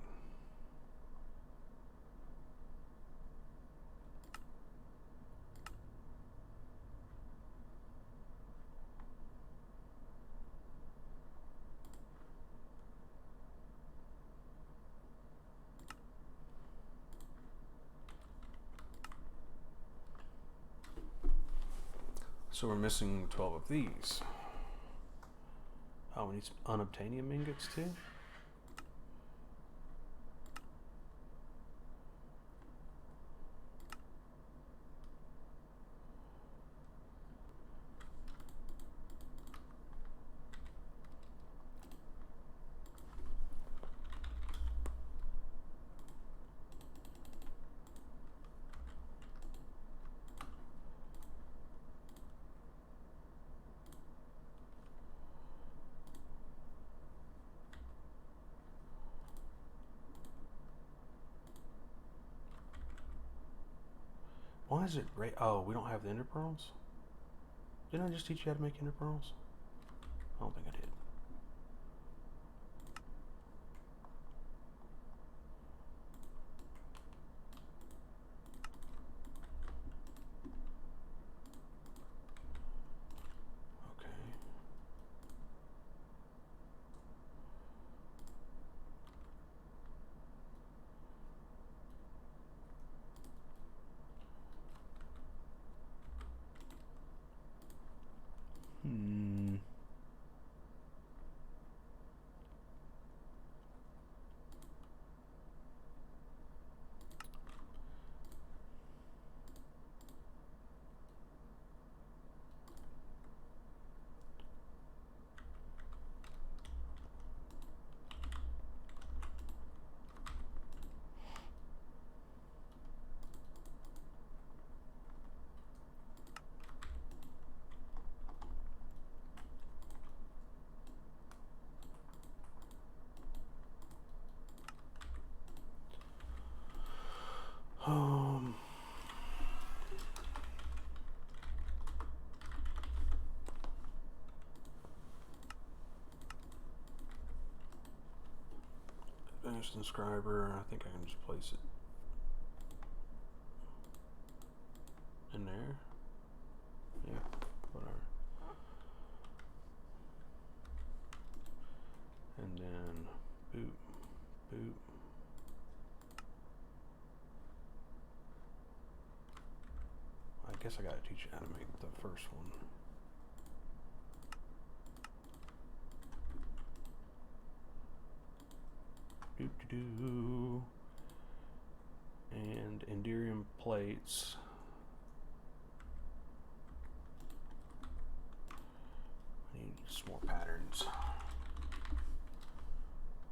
So we're missing 12 of these. Oh, we need some unobtainium ingots too? Why is it oh, we don't have the ender pearls? Didn't I just teach you how to make ender pearls? I don't think I did. Okay. Hmm. Um. Advanced inscriber. I think I can just place it in there. Yeah, whatever. And then boot, boot. I guess I gotta teach you how to make the first one. Doo-doo-doo. And Enderium plates. I need some more patterns.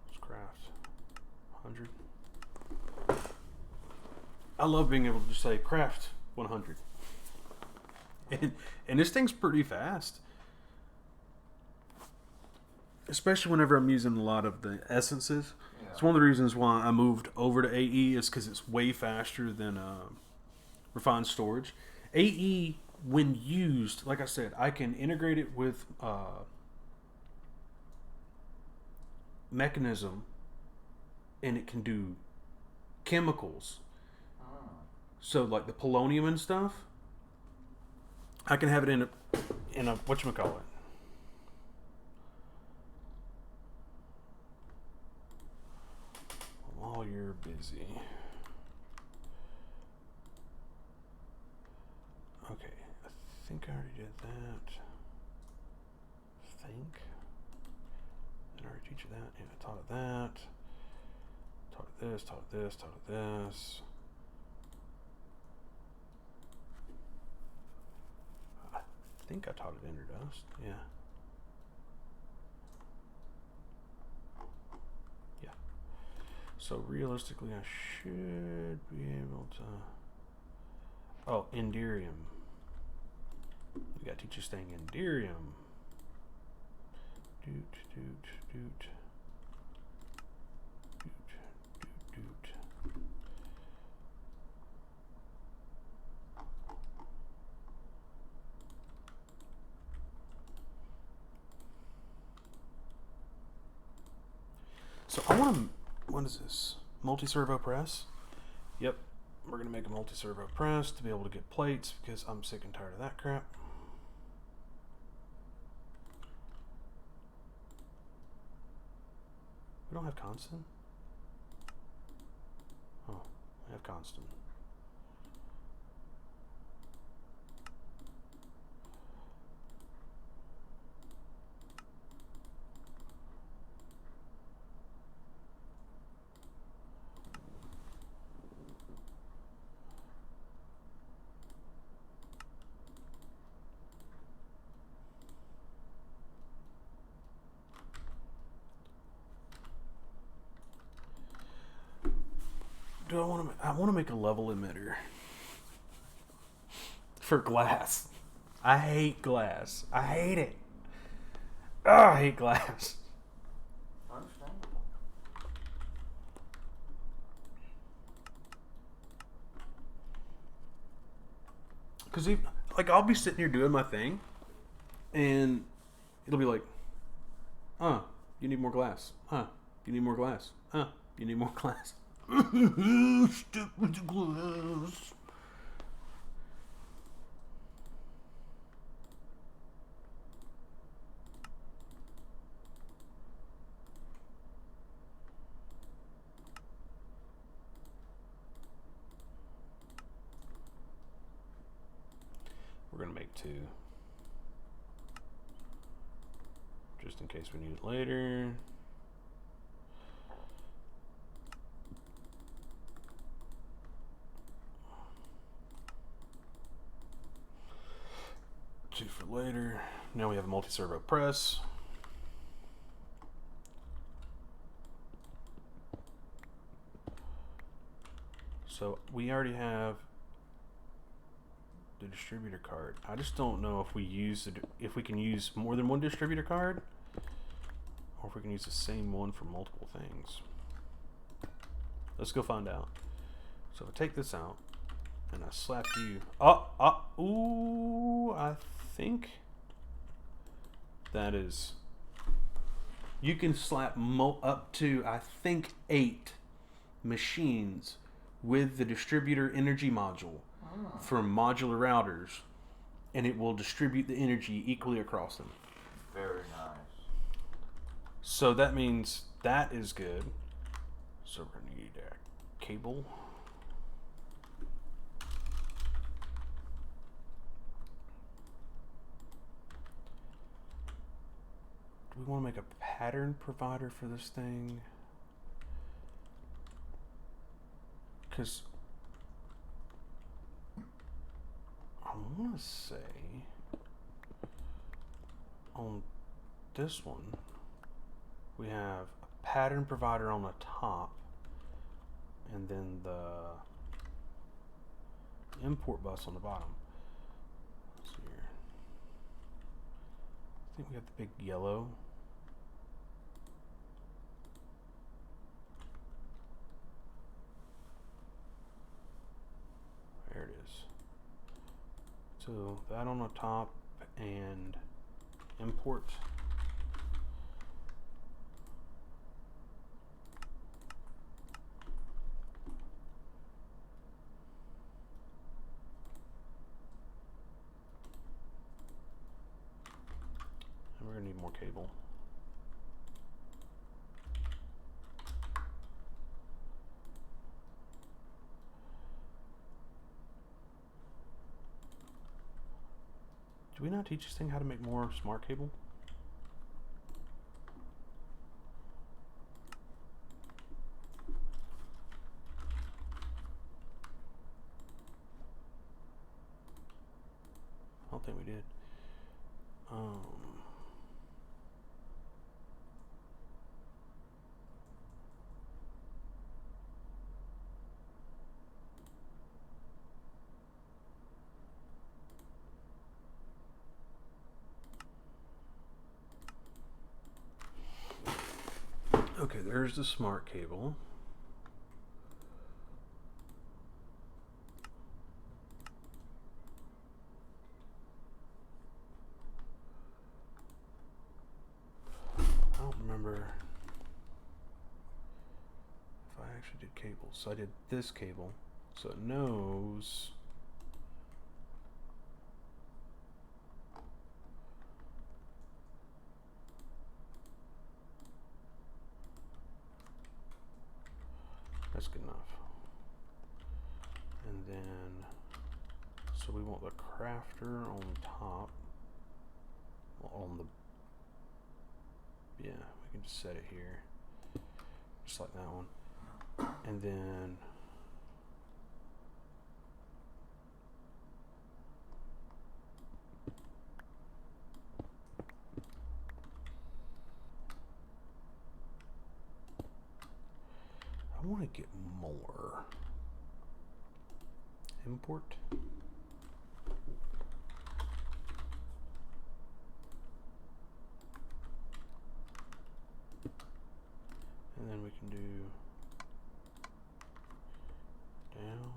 Let's craft 100. I love being able to just say craft 100. And this thing's pretty fast. Especially whenever I'm using a lot of the essences. Yeah. It's one of the reasons why I moved over to AE is because it's way faster than refined storage. AE, when used, like I said, I can integrate it with Mekanism, and it can do chemicals. Oh. So like the polonium and stuff, I can have it in a whatchamacallit. While you're busy. Okay, I think I already did that. Did I already teach you that? Yeah, I taught it that. Taught it this, taught it this, taught it this. I think I taught it Interdust, yeah. Yeah. So realistically, I should be able to... Oh, Enderium. We gotta teach this thing Enderium. Doot, doot, doot. Doot, So I want to. What is this? Multi-servo press. Yep, we're gonna make a multi-servo press to be able to get plates because I'm sick and tired of that crap. We don't have constant. Oh, we have constant. Do I want to? I want to make a level emitter for glass. I hate glass. I hate it. Oh, I hate glass. Understandable. Because like I'll be sitting here doing my thing, and it'll be like, you need more glass. You need more glass. You need more glass. Stick with the glass. We're gonna make 2. Just in case we need it later. Two for later. Now we have a multi-servo press. So we already have the distributor card. I just don't know if if we can use more than one distributor card, or if we can use the same one for multiple things. Let's go find out. So if I take this out and I slap you. Ooh, I think that is. You can slap up to, I think, 8 machines with the distributor energy module from modular routers, and it will distribute the energy equally across them. Very nice. So that means that is good. So we're going to need a cable. Do we want to make a pattern provider for this thing? Because I want to say on this one we have a pattern provider on the top, and then the import bus on the bottom. Let's see here. I think we got the big yellow. There it is. So that on the top and import. And we're gonna need more cable. Do we not teach this thing how to make more smart cable? I don't think we did. Okay, there's the smart cable. I don't remember. cables. So I did this cable. So it knows. That's good enough. And then, so we want the crafter on top. Well, on the, yeah, we can just set it here. Just like that one. And then, I want to get more. Import. And then we can do down.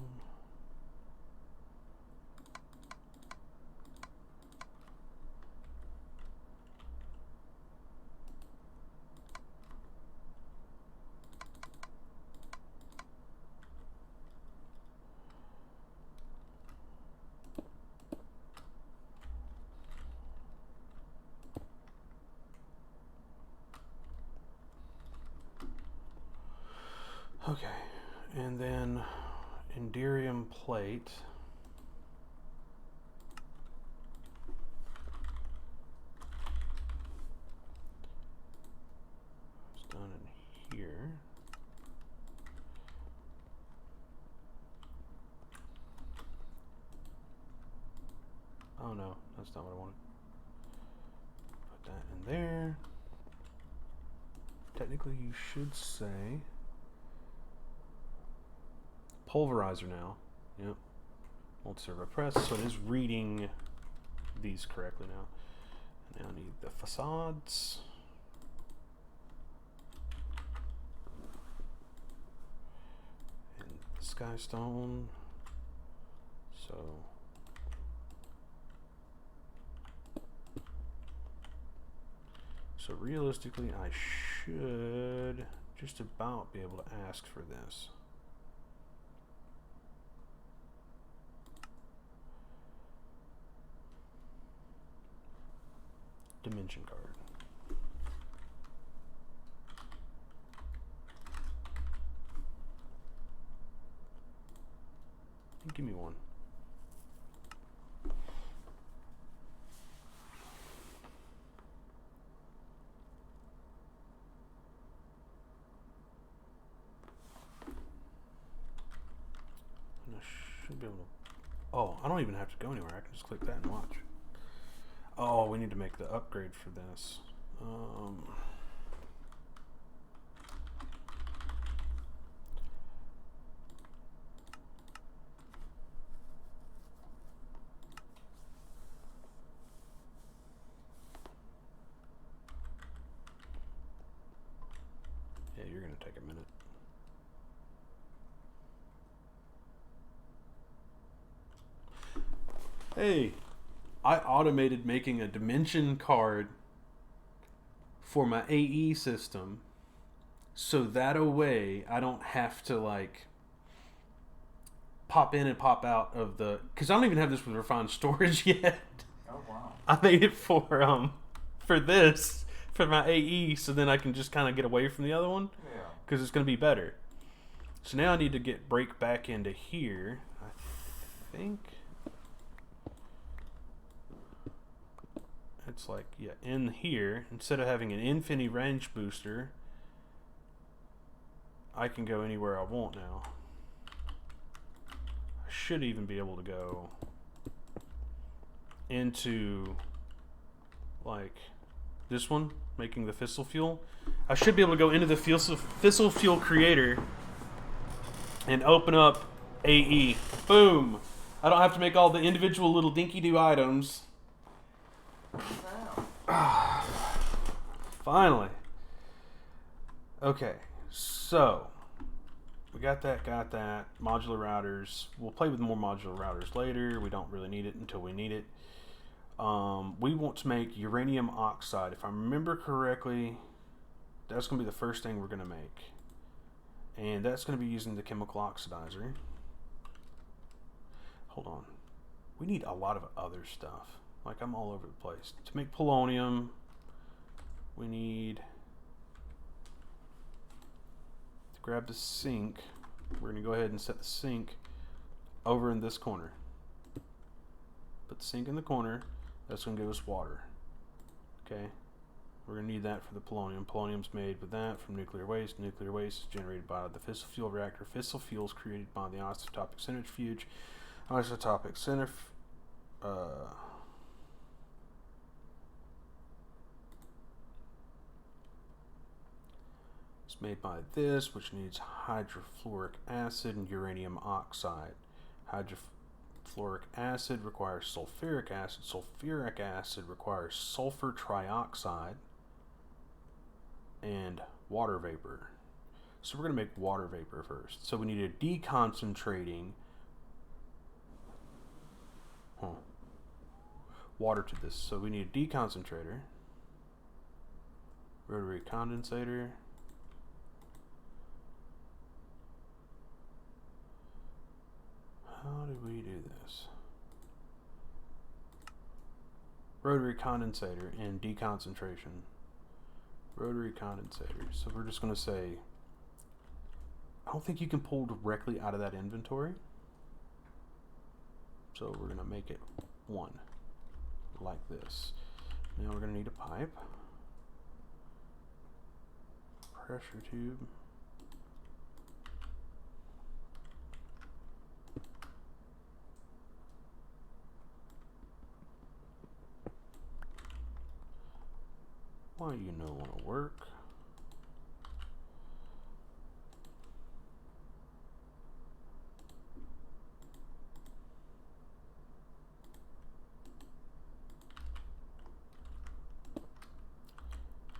Okay, and then Enderium plate. It's done in here. Oh no, that's not what I wanted. Put that in there. Technically, you should say pulverizer now. Yep. Multi-servo press, so it is reading these correctly now. And now I need the facades. And the skystone. So realistically, I should just about be able to ask for this. Dimension card. Give me one. And I should be able to. Oh, I don't even have to go anywhere. I can just click that and watch. Oh, we need to make the upgrade for this. Yeah, you're going to take a minute. Hey, I automated making a dimension card for my AE system, so that way I don't have to like pop in and pop out of the, because I don't even have this with refined storage yet. Oh wow! I made it for this for my AE, so then I can just kind of get away from the other one Yeah. because it's going to be better. So now I need to break back into here. I think it's like, yeah, in here, instead of having an infinity range booster, I can go anywhere I want now. I should even be able to go into like this one, making the fissile fuel. I should be able to go into the fissile fuel creator and open up AE. Boom! I don't have to make all the individual little dinky-doo items. Finally. Okay, so we got that. Modular routers. We'll play with more modular routers later. We don't really need it until we need it. We want to make uranium oxide. If I remember correctly, that's going to be the first thing we're going to make. And that's going to be using the chemical oxidizer. Hold on. We need a lot of other stuff. Like, I'm all over the place. To make polonium, we need to grab the sink. We're going to go ahead and set the sink over in this corner. Put the sink in the corner. That's going to give us water. Okay. We're going to need that for the polonium. Polonium's made with that from nuclear waste. Nuclear waste is generated by the fissile fuel reactor. Fissile fuel is created by the isotopic centrifuge. Isotopic centrifuge. It's made by this, which needs hydrofluoric acid and uranium oxide. Hydrofluoric acid requires sulfuric acid. Sulfuric acid requires sulfur trioxide and water vapor. So we're going to make water vapor first. So we need a deconcentrating water to this. So we need a deconcentrator, rotary condensator, how do we do this? Rotary condensator and deconcentration. Rotary condensator. So we're just going to say, I don't think you can pull directly out of that inventory. So we're going to make it one, like this. Now we're going to need a pipe, pressure tube, why you know want to work.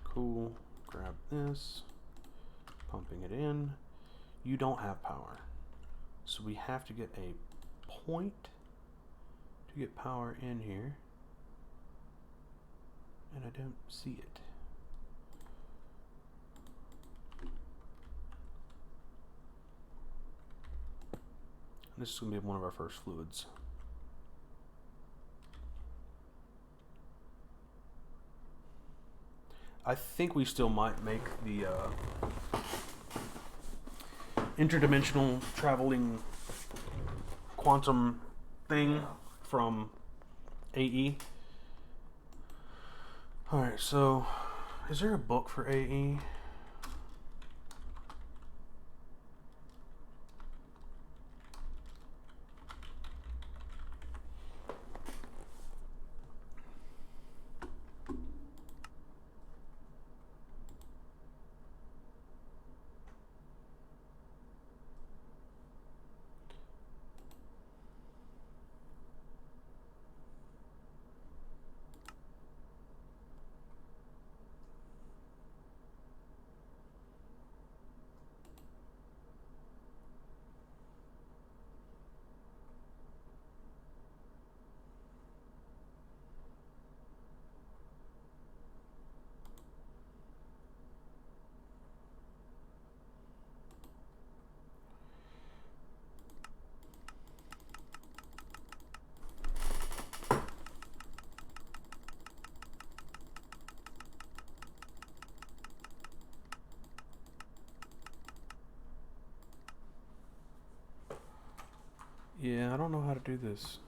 Cool. Grab this, pumping it in. You don't have power, so we have to get a point to get power in here, and I don't see it. This is going to be one of our first fluids. I think we still might make the interdimensional traveling quantum thing from AE. Alright, so is there a book for AE? Yeah, I don't know how to do this.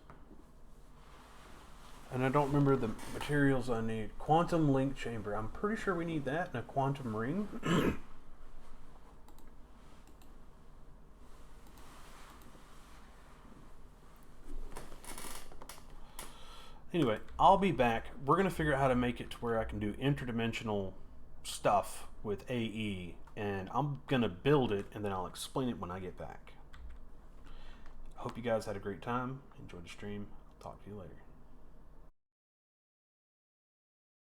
And I don't remember the materials I need. Quantum link chamber. I'm pretty sure we need that and a quantum ring. Anyway, I'll be back. We're going to figure out how to make it to where I can do interdimensional stuff with AE. And I'm going to build it and then I'll explain it when I get back. Hope you guys had a great time. Enjoyed the stream. Talk to you later.